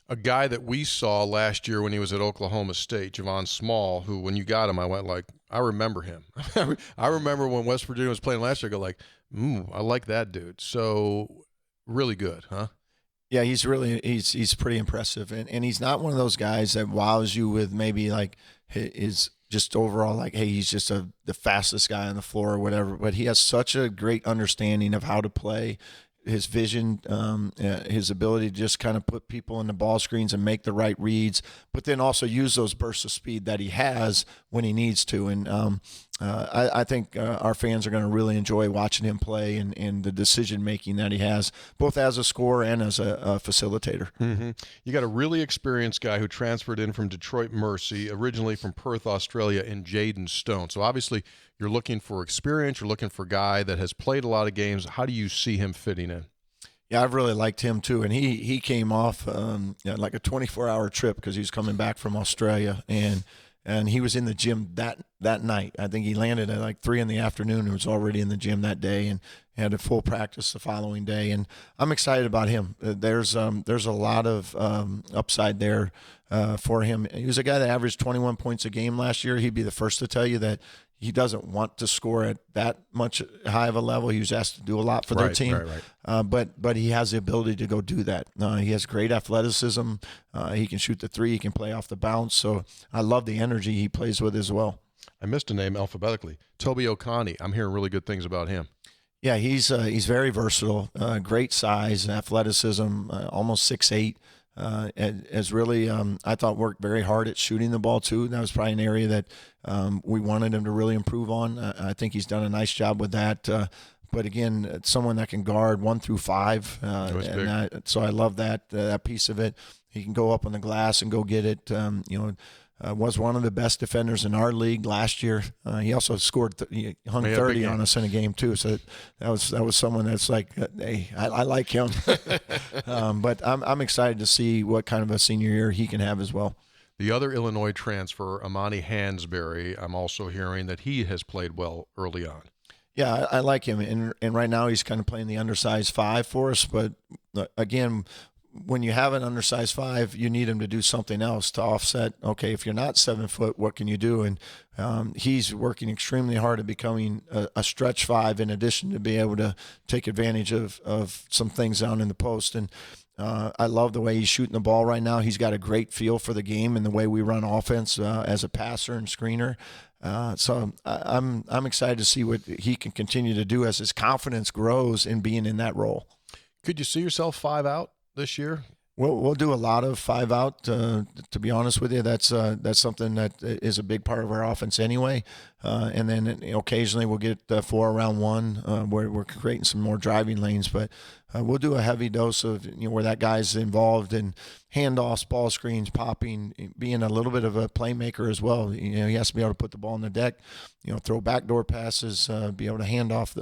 A guy that we saw last year when he was at Oklahoma State, Javon Small, who when you got him, I went like, I remember him. I remember when West Virginia was playing last year, I go like, I like that dude. So really good, huh? Yeah, he's pretty impressive, and he's not one of those guys that wows you with maybe like his just overall like, hey, he's just the fastest guy on the floor or whatever. But he has such a great understanding of how to play. His vision, his ability to just kind of put people in the ball screens and make the right reads, but then also use those bursts of speed that he has when he needs to. And I think our fans are going to really enjoy watching him play and the decision-making that he has, both as a scorer and as a facilitator. Mm-hmm. You got a really experienced guy who transferred in from Detroit Mercy, originally from Perth, Australia, in Jaden Stone. So obviously you're looking for experience. You're looking for a guy that has played a lot of games. How do you see him fitting in? Yeah, I've really liked him too, and he came off like a 24-hour trip because he was coming back from Australia, and he was in the gym that night. I think he landed at like 3 p.m. and was already in the gym that day and had a full practice the following day. And I'm excited about him. There's a lot of upside there for him. He was a guy that averaged 21 points a game last year. He'd be the first to tell you that he doesn't want to score at that much high of a level. He was asked to do a lot for their team, but he has the ability to go do that. He has great athleticism. He can shoot the three. He can play off the bounce. So I love the energy he plays with as well. I missed a name alphabetically. Toby Okani. I'm hearing really good things about him. Yeah, he's very versatile. Great size, athleticism. Almost 6'8". has really, I thought, worked very hard at shooting the ball too. That was probably an area that we wanted him to really improve on. I think he's done a nice job with that. But again, it's someone that can guard 1 through 5, so I love that piece of it. He can go up on the glass and go get it. Was one of the best defenders in our league last year. He also scored, he hung 30 on us in a game too. So that was someone that's like, hey, I like him. But I'm excited to see what kind of a senior year he can have as well. The other Illinois transfer, Amani Hansberry, I'm also hearing that he has played well early on. Yeah, I like him, and right now he's kind of playing the undersized 5 for us. But again, when you have an undersized 5, you need him to do something else to offset. Okay, if you're not 7 foot, what can you do? And he's working extremely hard at becoming a stretch 5, in addition to being able to take advantage of some things down in the post. And I love the way he's shooting the ball right now. He's got a great feel for the game and the way we run offense as a passer and screener. So I'm excited to see what he can continue to do as his confidence grows in being in that role. Could you see yourself 5 out this year? We'll do a lot of 5 out. To be honest with you, that's something that is a big part of our offense anyway. And then occasionally we'll get 4 around 1 where we're creating some more driving lanes. But we'll do a heavy dose of where that guy's involved in handoffs, ball screens, popping, being a little bit of a playmaker as well. He has to be able to put the ball on the deck, throw backdoor passes, be able to hand off,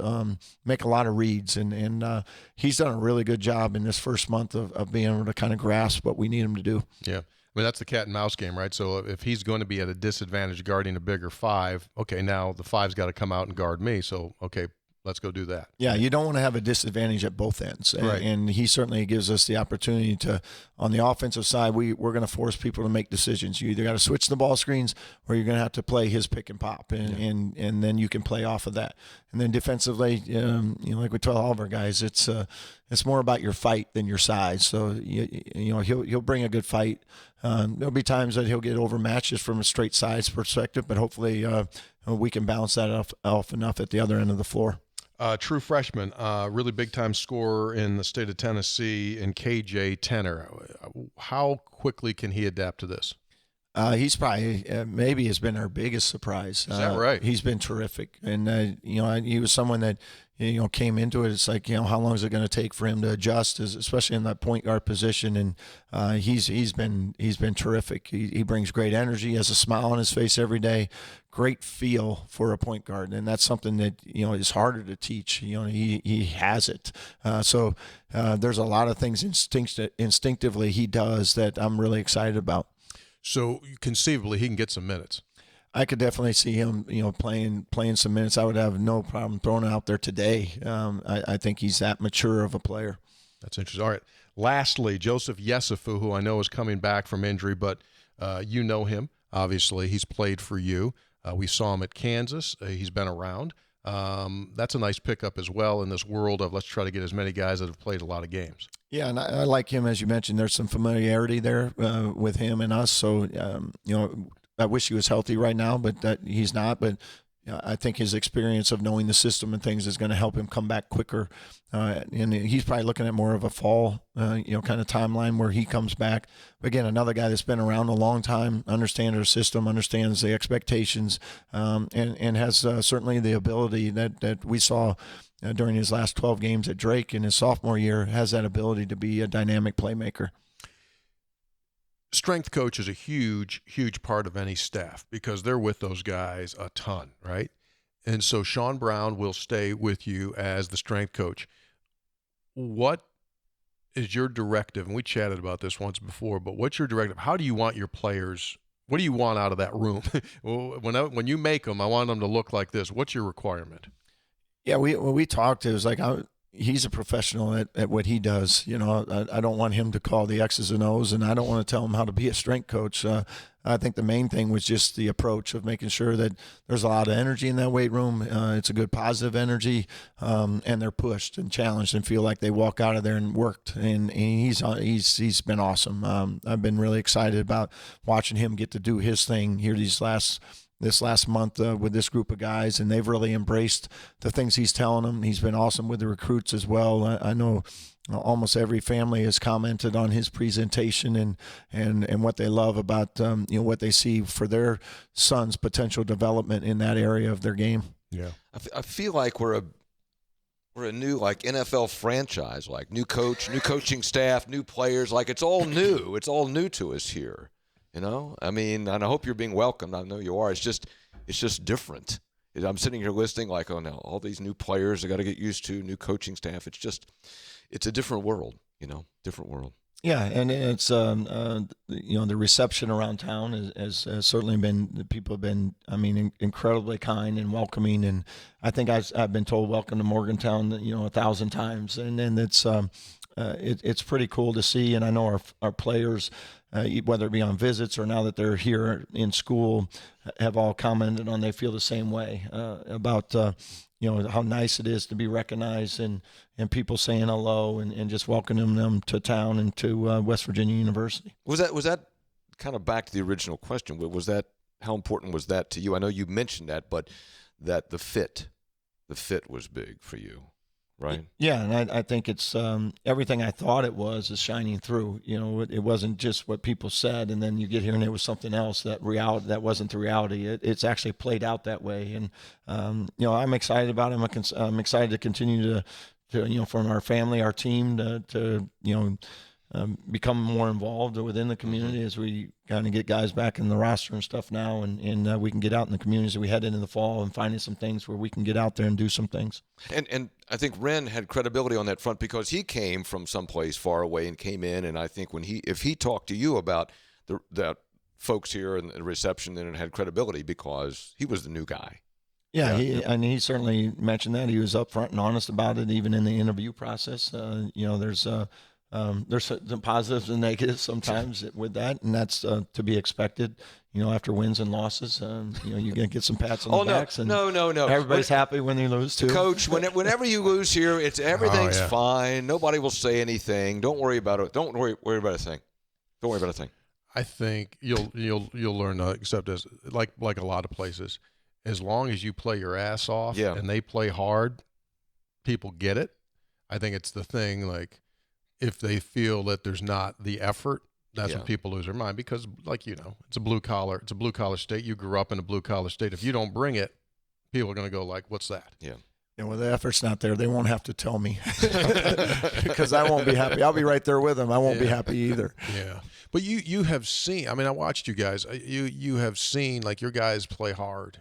make a lot of reads. And he's done a really good job in this first month of being able to kind of grasp what we need him to do. Yeah. I mean, that's the cat and mouse game, right? So if he's going to be at a disadvantage guarding a bigger 5, okay, now the 5's got to come out and guard me. So, okay, let's go do that. Yeah, you don't want to have a disadvantage at both ends. Right. And he certainly gives us the opportunity to, on the offensive side, we're going to force people to make decisions. You either got to switch the ball screens or you're going to have to play his pick and pop, and then you can play off of that. And then defensively, like we tell all of our guys, it's more about your fight than your size. So, he'll bring a good fight. There'll be times that he'll get overmatched just from a straight size perspective, but hopefully we can balance that off enough at the other end of the floor. True freshman, really big-time scorer in the state of Tennessee, in KJ Tenner. How quickly can he adapt to this? He's probably maybe has been our biggest surprise. Is that right? He's been terrific, and he was someone that came into it. It's like how long is it going to take for him to adjust, especially in that point guard position? And he's been terrific. He brings great energy, he has a smile on his face every day, great feel for a point guard, and that's something that is harder to teach. He has it. So there's a lot of things instinctively he does that I'm really excited about. So conceivably, he can get some minutes. I could definitely see him, playing some minutes. I would have no problem throwing it out there today. I think he's that mature of a player. That's interesting. All right. Lastly, Joseph Yesufu, who I know is coming back from injury, but you know him, obviously. He's played for you. We saw him at Kansas. He's been around. That's a nice pickup as well in this world of let's try to get as many guys that have played a lot of games. Yeah, and I like him, as you mentioned. There's some familiarity there with him and us. So, I wish he was healthy right now, but that he's not. But I think his experience of knowing the system and things is going to help him come back quicker. And he's probably looking at more of a fall, kind of timeline where he comes back. But again, another guy that's been around a long time, understands our system, understands the expectations, and has certainly the ability that we saw during his last 12 games at Drake in his sophomore year, has that ability to be a dynamic playmaker. Strength coach is a huge, huge part of any staff because they're with those guys a ton, right? And so Sean Brown will stay with you as the strength coach. What is your directive? And we chatted about this once before, but what's your directive? How do you want your players, what do you want out of that room? When you make them, I want them to look like this. What's your requirement? Yeah, when we talked, it was like he's a professional at what he does. I don't want him to call the X's and O's, and I don't want to tell him how to be a strength coach. I think the main thing was just the approach of making sure that there's a lot of energy in that weight room. It's a good positive energy, and they're pushed and challenged and feel like they walk out of there and worked. And he's been awesome. I've been really excited about watching him get to do his thing here these last this last month with this group of guys, and they've really embraced the things he's telling them. He's been awesome with the recruits as well. I know almost every family has commented on his presentation and what they love about what they see for their son's potential development in that area of their game. Yeah, I feel like we're a new like NFL franchise, like new coach, new coaching staff, new players. Like it's all new. It's all new to us here. I mean, and I hope you're being welcomed. I know you are. It's just different. I'm sitting here listening like, oh no, all these new players I got to get used to, new coaching staff. It's a different world, different world. Yeah, and it's the reception around town has certainly been, the people have been, incredibly kind and welcoming, and I think I've been told welcome to Morgantown 1,000 times, and then it's pretty cool to see, and I know our players, whether it be on visits or now that they're here in school, have all commented on they feel the same way about how nice it is to be recognized and people saying hello and just welcoming them to town and to West Virginia University. Was that kind of back to the original question? How important was that to you? I know you mentioned that, but that the fit was big for you, right? Yeah, and I think it's everything I thought it was is shining through. It wasn't just what people said, and then you get here and it was something else. That wasn't the reality. It's actually played out that way, and I'm excited about it. I'm excited to continue to from our family, our team, to become more involved within the community as we kind of get guys back in the roster and stuff now, and we can get out in the communities as we head into the fall and finding some things where we can get out there and do some things. And I think Ren had credibility on that front because he came from someplace far away and came in, and I think if he talked to you about the folks here and the reception, then it had credibility because he was the new guy. Yeah, he certainly mentioned that. He was upfront and honest about it, even in the interview process. There's some positives and negatives sometimes with that, and that's to be expected. After wins and losses, you're gonna get some pats on the backs. No. Everybody's happy when they lose too. Coach, whenever you lose here, everything's fine. Nobody will say anything. Don't worry about it. Don't worry about a thing. Don't worry about a thing. I think you'll learn to accept as like a lot of places. As long as you play your ass off and they play hard, people get it. I think it's the thing, like, if they feel that there's not the effort, that's when people lose their mind because, like, it's a blue-collar state. You grew up in a blue-collar state. If you don't bring it, people are going to go like, what's that? Yeah. Yeah, well, the effort's not there. They won't have to tell me because I won't be happy. I'll be right there with them. I won't be happy either. Yeah. But you have seen, I watched you guys. You have seen, like, your guys play hard.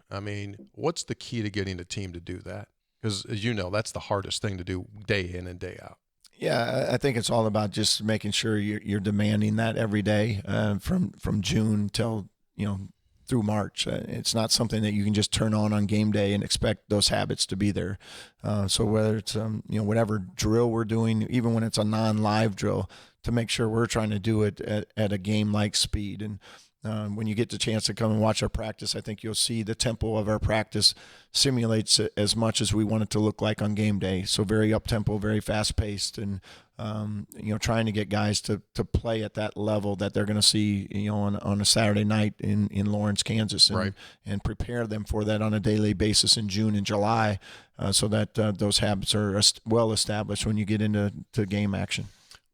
What's the key to getting a team to do that? Because, as you know, that's the hardest thing to do day in and day out. Yeah, I think it's all about just making sure you're demanding that every day from June till, through March. It's not something that you can just turn on game day and expect those habits to be there. So whether it's, whatever drill we're doing, even when it's a non-live drill, to make sure we're trying to do it at a game-like speed. And when you get the chance to come and watch our practice, I think you'll see the tempo of our practice simulates it as much as we want it to look like on game day. So very up-tempo, very fast-paced, and trying to get guys to play at that level that they're going to see, on a Saturday night in Lawrence, Kansas, and prepare them for that on a daily basis in June and July, so that those habits are well established when you get into game action.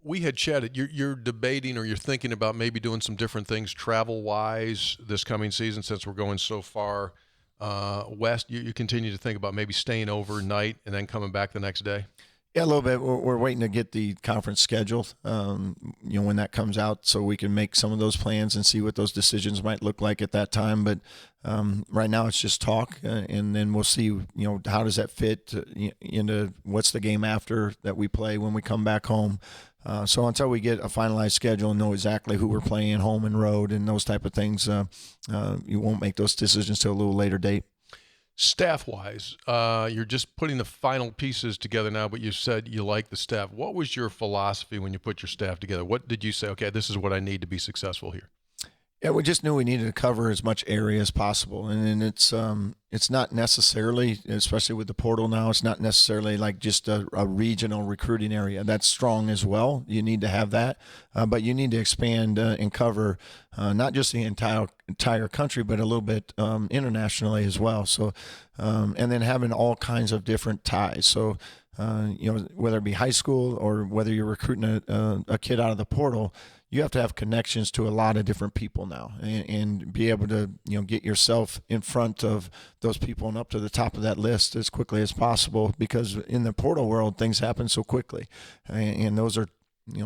We had chatted. You're debating, or you're thinking about maybe doing some different things travel-wise this coming season, since we're going so far west. You continue to think about maybe staying overnight and then coming back the next day. Yeah, a little bit. We're waiting to get the conference scheduled, when that comes out, so we can make some of those plans and see what those decisions might look like at that time. But right now it's just talk, and then we'll see, how does that fit into what's the game after that we play when we come back home. So until we get a finalized schedule and know exactly who we're playing home and road and those type of things, you won't make those decisions till a little later date. Staff-wise, you're just putting the final pieces together now, but you said you like the staff. What was your philosophy when you put your staff together? What did you say, okay, this is what I need to be successful here? Yeah, we just knew we needed to cover as much area as possible, and it's not necessarily, especially with the portal now, it's not necessarily like just a regional recruiting area. That's strong as well. You need to have that, but you need to expand and cover not just the entire country, but a little bit internationally as well. So, and then having all kinds of different ties. So. Whether it be high school or whether you're recruiting a kid out of the portal, you have to have connections to a lot of different people now and be able to, get yourself in front of those people and up to the top of that list as quickly as possible, because in the portal world, things happen so quickly. And those are,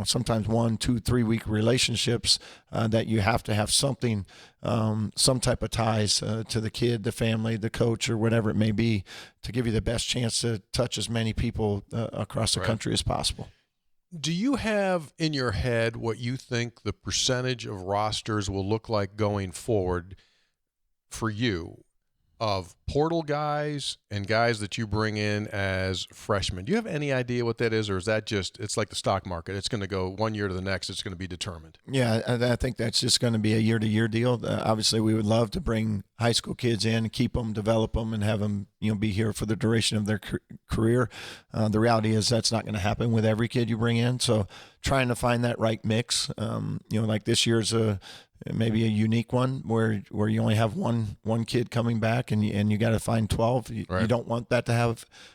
sometimes 1, 2, 3 week relationships that you have to have something, some type of ties to the kid, the family, the coach, or whatever it may be, to give you the best chance to touch as many people across the country as possible. Do you have in your head what you think the percentage of rosters will look like going forward for you of portal guys and guys that you bring in as freshmen? Do you have any idea what that is, or is that just, it's like the stock market, it's going to go one year to the next, it's going to be determined? Yeah, I think that's just going to be a year-to-year deal. Obviously, we would love to bring high school kids in, keep them, develop them, and have them, be here for the duration of their career. The reality is that's not going to happen with every kid you bring in. So trying to find that right mix, like this year's maybe a unique one where you only have one kid coming back and you got to find 12. You don't want that to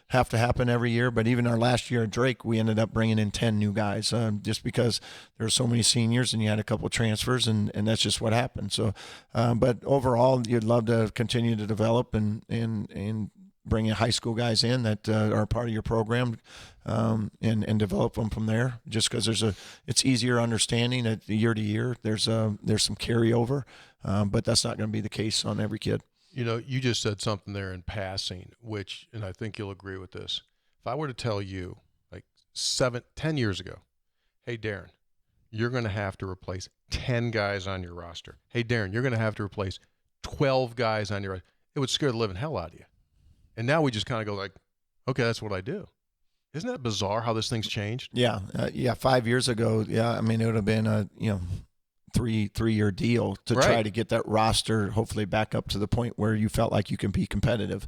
have to happen every year. But even our last year at Drake, we ended up bringing in 10 new guys just because there were so many seniors and you had a couple of transfers, and that's just what happened. So, but overall, you'd love to continue to develop and bring high school guys in that are part of your program and develop them from there. Just because it's easier understanding at year to year. There's some carryover, but that's not going to be the case on every kid. You just said something there in passing, and I think you'll agree with this. If I were to tell you like 10 years ago, hey, Darren, you're going to have to replace 10 guys on your roster. Hey, Darren, you're going to have to replace 12 guys on your roster. It would scare the living hell out of you. And now we just kind of go like, okay, that's what I do. Isn't that bizarre how this thing's changed? Yeah. 5 years ago, it would have been a, 3-year deal to try to get that roster hopefully back up to the point where you felt like you can be competitive.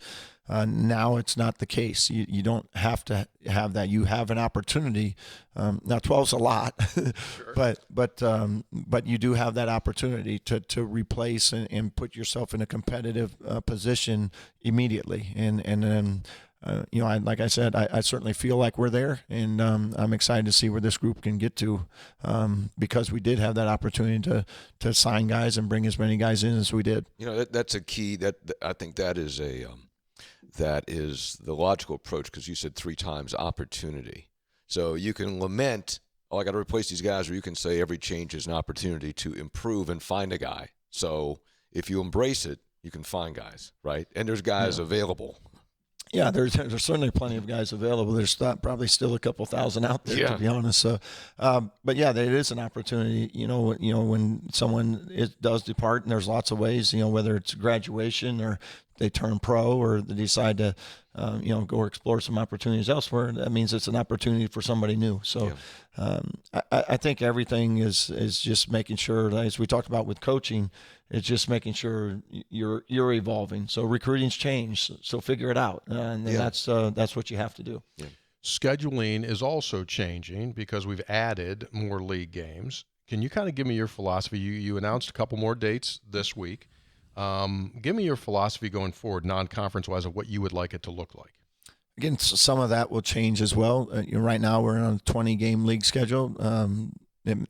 Now it's not the case. You don't have to have that. You have an opportunity. Now 12's a lot, sure. but you do have that opportunity to replace and put yourself in a competitive position immediately. And then like I said, I certainly feel like we're there, and I'm excited to see where this group can get to, because we did have that opportunity to sign guys and bring as many guys in as we did. That's a key. That I think that is that is the logical approach, because you said 3 times opportunity. So you can lament, I got to replace these guys, or you can say every change is an opportunity to improve and find a guy. So if you embrace it, you can find guys, right? And there's guys available. Yeah, there's certainly plenty of guys available. There's probably still a couple thousand out there, to be honest. So, but yeah, it is an opportunity. When someone does depart, and there's lots of ways. Whether it's graduation or they turn pro or they decide to, go explore some opportunities elsewhere. That means it's an opportunity for somebody new. So, I think everything is just making sure, as we talked about with coaching, it's just making sure you're evolving. So recruiting's changed, so figure it out, and that's what you have to do. Yeah. Scheduling is also changing because we've added more league games. Can you kind of give me your philosophy? You announced a couple more dates this week. Give me your philosophy going forward, non-conference wise, of what you would like it to look like. Again, some of that will change as well. Right now we're on a 20-game league schedule.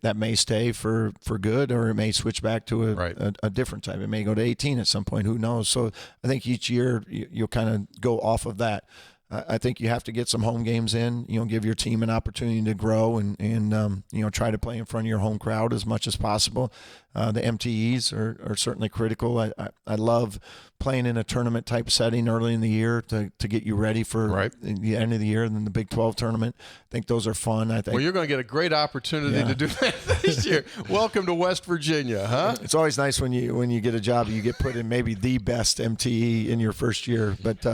That may stay for good, or it may switch back to a different type. It may go to 18 at some point. Who knows? So I think each year you'll kind of go off of that. I think you have to get some home games in. Give your team an opportunity to grow and try to play in front of your home crowd as much as possible. The MTEs are certainly critical. I love playing in a tournament type setting early in the year to get you ready for the end of the year, and then the Big 12 tournament. I think those are fun. I think. Well, you're going to get a great opportunity to do that this year. Welcome to West Virginia, huh? It's always nice when you get a job, you get put in maybe the best MTE in your first year. But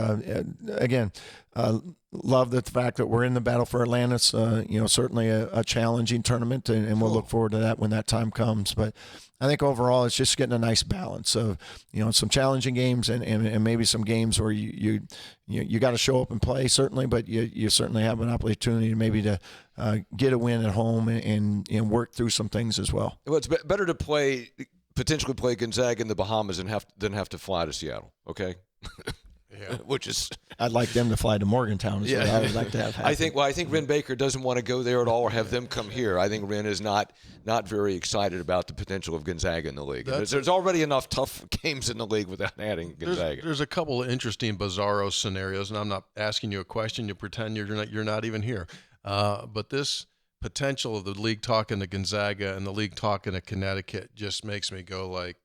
again, love the fact that we're in the battle for Atlantis. Certainly a challenging tournament, and we'll look forward to that when that time comes. But I think overall it's just getting a nice balance of, some challenging games and maybe some games where you got to show up and play, certainly, but you certainly have an opportunity maybe to get a win at home and work through some things as well. Well, it's better to potentially play Gonzaga in the Bahamas than have to fly to Seattle, okay? Yeah. Which is, I'd like them to fly to Morgantown. Is what I would like to have happen. I think Ren Baker doesn't want to go there at all or have them come here. I think Ren is not very excited about the potential of Gonzaga in the league. There's already enough tough games in the league without adding Gonzaga. There's a couple of interesting bizarro scenarios, and I'm not asking you a question. You pretend you're not even here. But this potential of the league talking to Gonzaga and the league talking to Connecticut just makes me go like,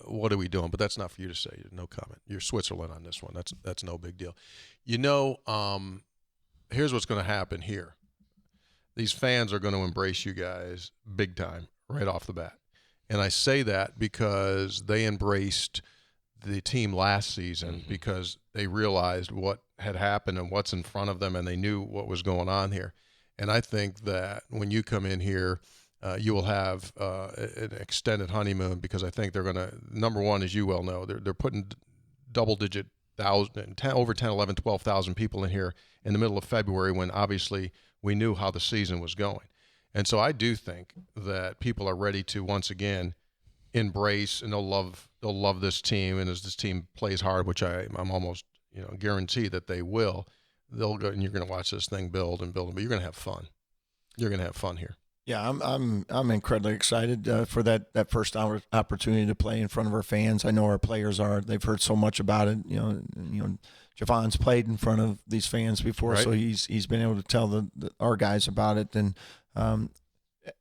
what are we doing? But that's not for you to say. No comment. You're Switzerland on this one. That's no big deal. Here's what's going to happen here. These fans are going to embrace you guys big time right off the bat. And I say that because they embraced the team last season because they realized what had happened and what's in front of them, and they knew what was going on here. And I think that when you come in here, you will have an extended honeymoon because I think they're going to, number one, as you well know, they're putting double-digit over 10, 11, 12,000 people in here in the middle of February when obviously we knew how the season was going. And so I do think that people are ready to once again embrace, and they'll love this team. And as this team plays hard, which I'm almost guarantee that they will, they'll go and you're going to watch this thing build and build, but you're going to have fun. You're going to have fun here. Yeah, I'm incredibly excited for that first opportunity to play in front of our fans. I know our players are. They've heard so much about it. Javon's played in front of these fans before, right. So he's been able to tell our guys about it. And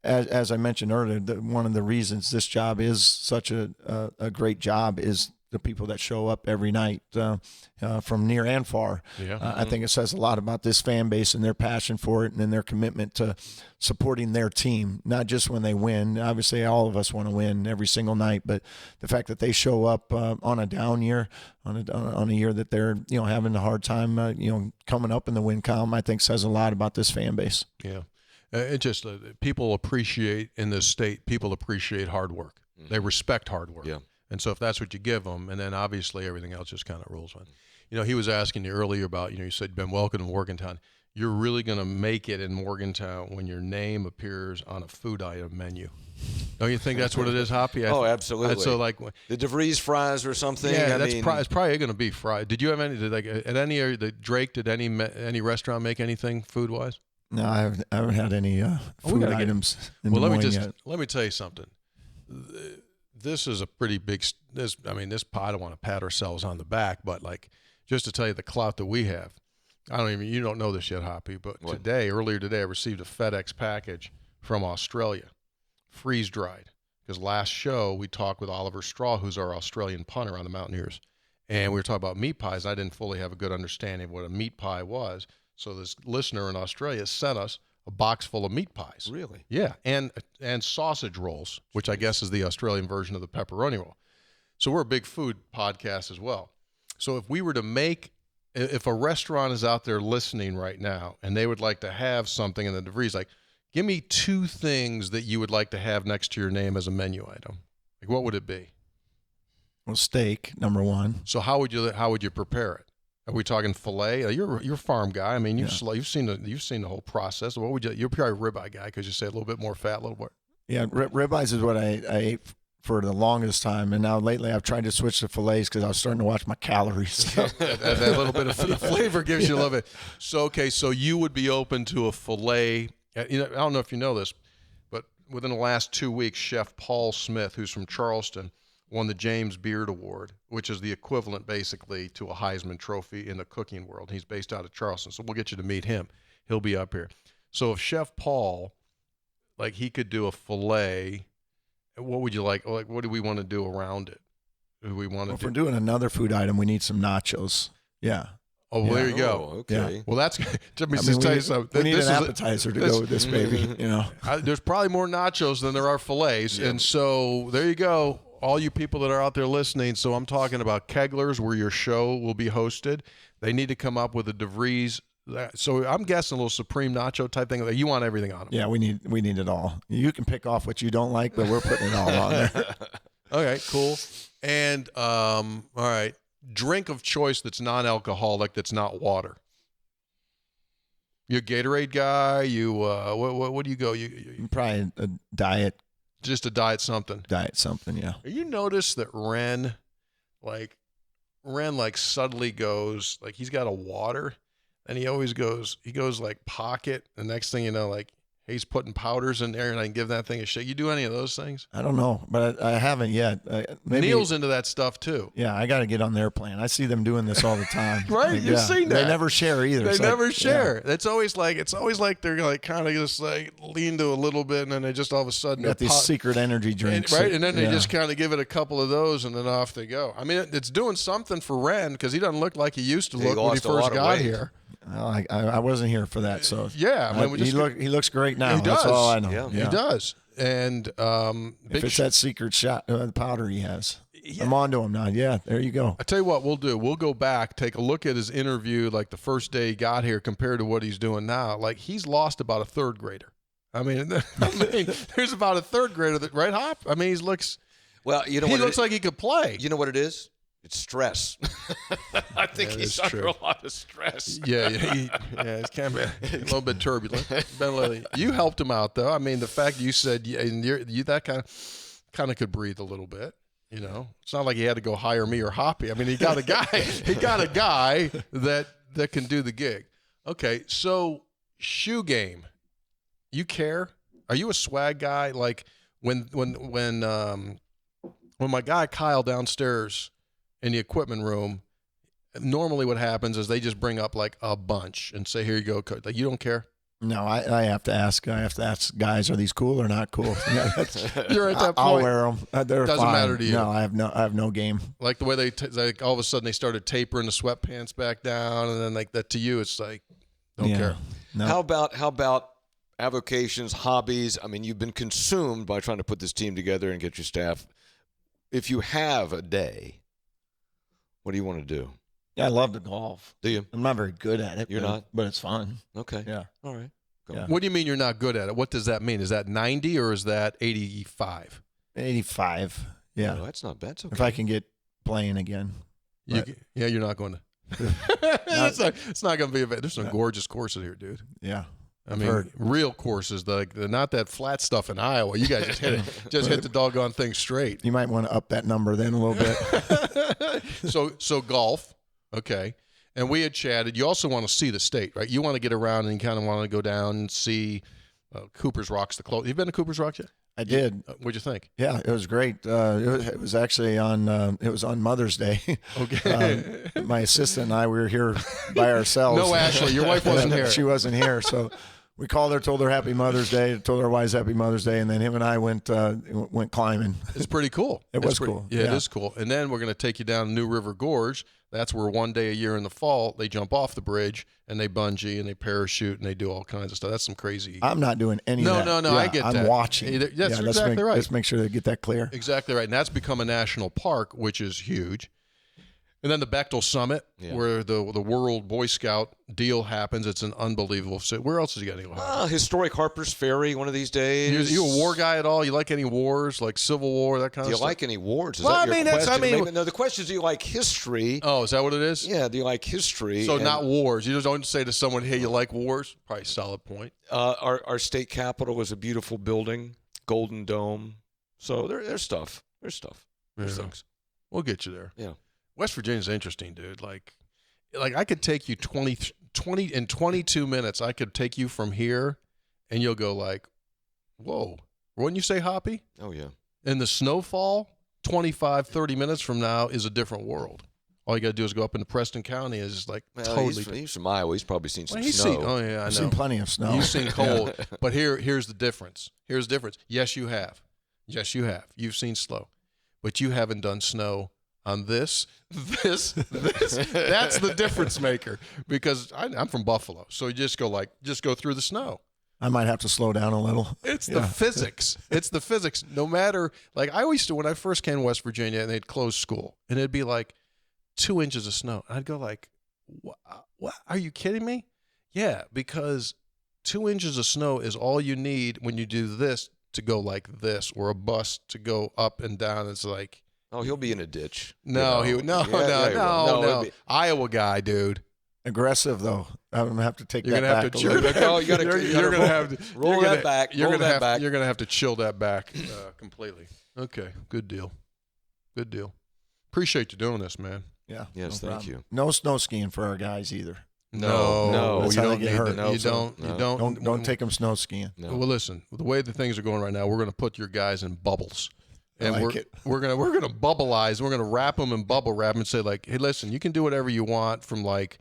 as I mentioned earlier, one of the reasons this job is such a great job is the people that show up every night from near and far. Yeah. I think it says a lot about this fan base and their passion for it and their commitment to supporting their team, not just when they win. Obviously, all of us want to win every single night, but the fact that they show up on a down year, on a year that they're having a hard time coming up in the win column, I think says a lot about this fan base. Yeah. It just people appreciate in this state. People appreciate hard work. Mm-hmm. They respect hard work. Yeah. And so if that's what you give them, and then obviously everything else just kind of rolls on. He was asking you earlier about, you said you've been welcome to Morgantown. You're really going to make it in Morgantown when your name appears on a food item menu. Don't you think that's what it is, Hoppy? Oh, absolutely. So like the DeVries fries or something. Yeah, it's probably going to be fried. Did you have any? Drake? Did any restaurant make anything food wise? No, I haven't had any food items. Let me tell you something. This is a pretty big. This pot. I don't want to pat ourselves on the back, but just to tell you the clout that we have. You don't know this yet, Hoppy, but earlier today, I received a FedEx package from Australia, freeze dried. Because last show we talked with Oliver Straw, who's our Australian punter on the Mountaineers, and we were talking about meat pies. And I didn't fully have a good understanding of what a meat pie was, so this listener in Australia sent us a box full of meat pies. Really? Yeah, and sausage rolls, which I guess is the Australian version of the pepperoni roll. So we're a big food podcast as well. So if a restaurant is out there listening right now and they would like to have something in the DeVries, give me 2 things that you would like to have next to your name as a menu item. What would it be? Well, steak, number one. So how would you prepare it? Are we talking filet? You're a farm guy. You've seen the whole process. What would you? You're probably a ribeye guy because you say a little bit more fat, a little more. Yeah, ribeyes is what I ate for the longest time, and now lately I've tried to switch to fillets because I was starting to watch my calories. that little bit of flavor gives you a little bit. So you would be open to a filet. I don't know if you know this, but within the last 2 weeks, Chef Paul Smith, who's from Charleston, won the James Beard Award, which is the equivalent basically to a Heisman Trophy in the cooking world. He's based out of Charleston, so we'll get you to meet him. He'll be up here. So if Chef Paul, he could do a filet, what would you like? What do we want to do around it? If we're doing another food item, we need some nachos. Yeah. Oh, well, there you go. Okay. Yeah. Well, that's let me just tell you something. We need an appetizer to go with this baby. There's probably more nachos than there are fillets, and so there you go. all you people that are out there listening, so I'm talking about Keglers, where your show will be hosted. They need to come up with a DeVries. So I'm guessing a little Supreme Nacho type thing. You want everything on them. Yeah, we need it all. You can pick off what you don't like, but we're putting it all on there. Okay, cool. And all right, drink of choice that's non-alcoholic, that's not water. You a Gatorade guy? You what do you go? You Probably a diet. Just a diet something. Diet something, yeah. You notice that Ren subtly goes, like, he's got a water, and he goes like pocket. The next thing you know, like, he's putting powders in there, and I can give that thing a shake. You do any of those things? I don't know, but I haven't yet. Maybe, Neil's into that stuff too. Yeah, I got to get on their plan. I see them doing this all the time. Right? Like, You've seen that. They never share either. They It's never share. Yeah. It's always like they're like kind of just like lean to a little bit, and then they just all of a sudden Got these secret energy drinks, right? And then they just kind of give it a couple of those, and then off they go. I mean, it's doing something for Ren, because he doesn't look like he used to look when he first got here. Well, I wasn't here for that, so yeah. I mean, he looks great now. He does. That's all I know. Yeah. He does. And if it's that secret shot, powder he has, I'm on to him now. Yeah, there you go. I tell you what we'll do. We'll go back, take a look at his interview, like the first day he got here, compared to what he's doing now. Like, he's lost about a third grader. I mean, there's about a third grader that, right, Hop? I mean, he looks like he could play. You know what it is? It's stress. I think he's under a lot of stress. Yeah, it's kind of a little bit turbulent. You helped him out, though. I mean, the fact you said you that kind of could breathe a little bit. You know, it's not like he had to go hire me or Hoppy. I mean, he got a guy that can do the gig. Okay, so shoe game. You care? Are you a swag guy? Like when my guy Kyle downstairs in the equipment room, normally what happens is they just bring up like a bunch and say, "Here you go, coach." Like, you don't care? No, I have to ask. Guys, are these cool or not cool? You're at that point. I'll wear them. They're Doesn't fine. matter to you. No, I have no game. Like the way like all of a sudden they started tapering the sweatpants back down, and then like that, to you, it's like, don't care. No. How about avocations, hobbies? I mean, you've been consumed by trying to put this team together and get your staff. If you have a day, what do you want to do? Yeah, I love to golf. Do you? I'm not very good at it. You're not? But it's fun. Okay. Yeah. All right. Yeah. What do you mean you're not good at it? What does that mean? Is that 90 or is that 85? 85. Yeah. No, that's not bad. That's okay. If I can get playing again. You're not going to. It's not going to be a bad. There's some gorgeous courses here, dude. Yeah. I mean, real courses, like not that flat stuff in Iowa. You guys just hit the doggone thing straight. You might want to up that number then a little bit. So golf, okay. And we had chatted. You also want to see the state, right? You want to get around and kind of want to go down and see Cooper's Rock's the close. You been to Cooper's Rock yet? I did. What'd you think? Yeah, it was great. It was actually on Mother's Day. Okay. My assistant and I, we were here by ourselves. No, Ashley, your wife wasn't here. She wasn't here, so we called her, told her Happy Mother's Day, told our wives Happy Mother's Day, and then him and I went climbing. It's pretty cool. It was cool. Yeah, it is cool. And then we're going to take you down New River Gorge. That's where one day a year in the fall they jump off the bridge and they bungee and they parachute and they do all kinds of stuff. That's some crazy. I'm not doing any of that. No, I get that. I'm watching. That's exactly right. Let's make sure they get that clear. Exactly right. And that's become a national park, which is huge. And then the Bechtel Summit, where the World Boy Scout deal happens. It's an unbelievable. Where else is he got to go? Historic Harper's Ferry one of these days. You a war guy at all? You like any wars, like Civil War, that kind of stuff? Do you like any wars? Is well, that I mean, your question? Maybe, no, the question is, do you like history? Oh, is that what it is? Yeah, do you like history? So not wars. You just don't say to someone, hey, you like wars? Probably a solid point. Our state capitol is a beautiful building, Golden Dome. So there's stuff. There's stuff. There's things. We'll get you there. Yeah. West Virginia's interesting, dude. Like I could take you 20 in 22 minutes. I could take you from here, and you'll go like, whoa. Wouldn't you say, Hoppy? Oh, yeah. And the snowfall, 25, 30 minutes from now is a different world. All you got to do is go up into Preston County. Is like totally. He's from Iowa. He's probably seen some snow. I know. I've seen plenty of snow. You've seen cold. But here's the difference. Here's the difference. Yes, you have. You've seen slow. But you haven't done snow on this. That's the difference maker. Because I'm from Buffalo, so you just go through the snow. I might have to slow down a little. It's the physics. It's the physics. No matter, like I used to, when I first came to West Virginia and they'd close school and it'd be like 2 inches of snow. And I'd go like, what? Are you kidding me? Yeah, because 2 inches of snow is all you need when you do this to go like this, or a bus to go up and down. It's like, oh, he'll be in a ditch. No, no. Iowa guy, dude. Aggressive though. I'm gonna have to take You're that gonna have back. to chill. You're gonna have to roll that back. You're gonna have to chill that back completely. Okay, good deal. Good deal. Appreciate you doing this, man. Yeah. Yes, thank you. No snow skiing for our guys either. No, That's you how don't they get need hurt. that. You Don't take them snow skiing. Well, listen, the way the things are going right now, we're going to put your guys in bubbles. And we're gonna bubbleize. We're gonna wrap them in bubble wrap and say like, hey, listen, you can do whatever you want from like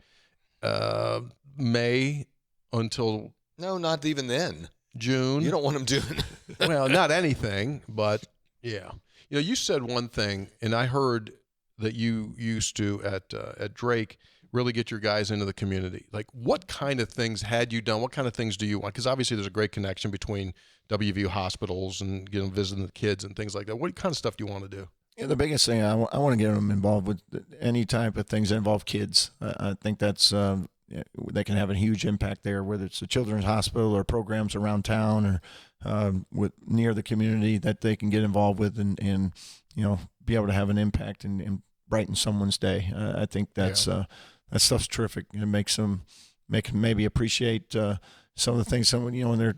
May until not even then. June. You don't want them doing. Well, not anything, but yeah. You know, you said one thing, and I heard that you used to at Drake really get your guys into the community. Like, what kind of things had you done? What kind of things do you want? Because obviously there's a great connection between WVU hospitals and visiting the kids and things like that. What kind of stuff do you want to do? Yeah, the biggest thing I want to get them involved with any type of things that involve kids. I think that's they can have a huge impact there, whether it's a children's hospital or programs around town or near the community that they can get involved with and be able to have an impact and brighten someone's day. I think that's that stuff's terrific. It makes them maybe appreciate some of the things. When they're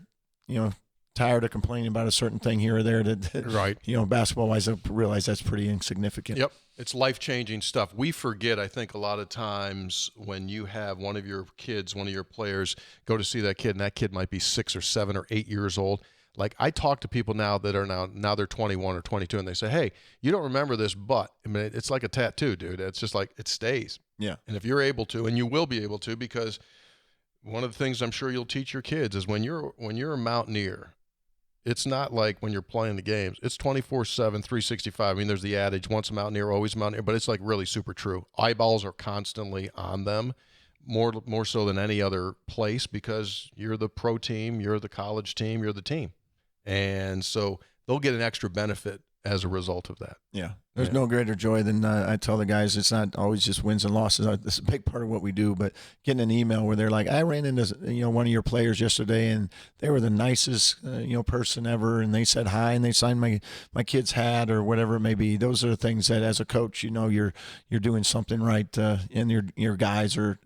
tired of complaining about a certain thing here or there, that right. Basketball wise, I realize that's pretty insignificant. Yep, it's life-changing stuff. We forget, I think, a lot of times when you have one of your kids, one of your players, go to see that kid, and that kid might be 6 or 7 or 8 years old. Like, I talk to people now that are now they're 21 or 22, and they say, hey, you don't remember this, but I mean, it's like a tattoo, dude. It's just like it stays. Yeah. And if you're able to, and you will be able to, because one of the things I'm sure you'll teach your kids is when you're a Mountaineer, it's not like when you're playing the games. It's 24/7, 365. I mean, there's the adage, once a Mountaineer, always a Mountaineer, but it's like really super true. Eyeballs are constantly on them, more so than any other place, because you're the pro team, you're the college team, you're the team. And so they'll get an extra benefit as a result of that. Yeah. There's no greater joy than I tell the guys, it's not always just wins and losses. This is a big part of what we do, but getting an email where they're like, I ran into one of your players yesterday and they were the nicest person ever, and they said hi and they signed my kid's hat or whatever it may be. Those are the things that as a coach, you're doing something right, and your guys are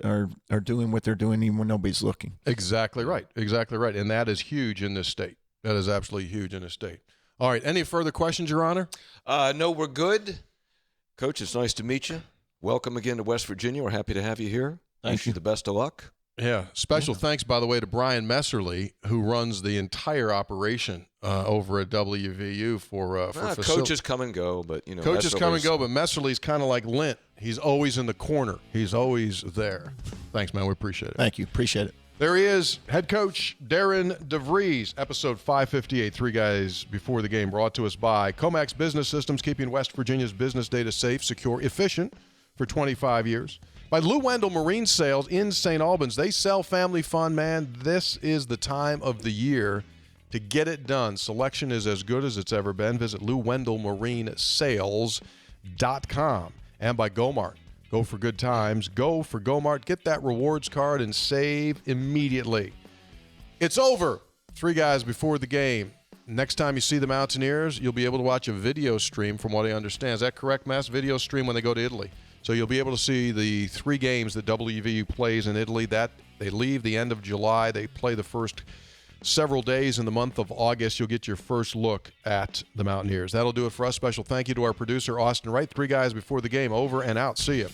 doing what they're doing even when nobody's looking. Exactly right. And that is huge in this state. That is absolutely huge in this state. All right. Any further questions, Your Honor? No, we're good. Coach, it's nice to meet you. Welcome again to West Virginia. We're happy to have you here. Wish you the best of luck. Yeah. Special thanks, by the way, to Brian Messerly, who runs the entire operation over at WVU for coaches come and go, but coaches come and go, but Messerly's kind of like lint. He's always in the corner. He's always there. Thanks, man. We appreciate it. Thank you. Appreciate it. There he is, head coach Darian DeVries, episode 558, Three Guys Before the Game, brought to us by Comax Business Systems, keeping West Virginia's business data safe, secure, efficient for 25 years. By Lou Wendell Marine Sales in St. Albans. They sell family fun, man. This is the time of the year to get it done. Selection is as good as it's ever been. Visit LouWendellMarineSales.com. And by Gomart. Go for good times. Go for Gomart. Get that rewards card and save immediately. It's over. Three Guys Before the Game. Next time you see the Mountaineers, you'll be able to watch a video stream from what I understand. Is that correct, Mass? Video stream when they go to Italy. So you'll be able to see the 3 games that WVU plays in Italy. That they leave the end of July. They play the first several days in the month of August. You'll get your first look at the Mountaineers. That'll do it for us. Special thank you to our producer, Austin Wright. 3 Guys Before the Game, over and out. See you.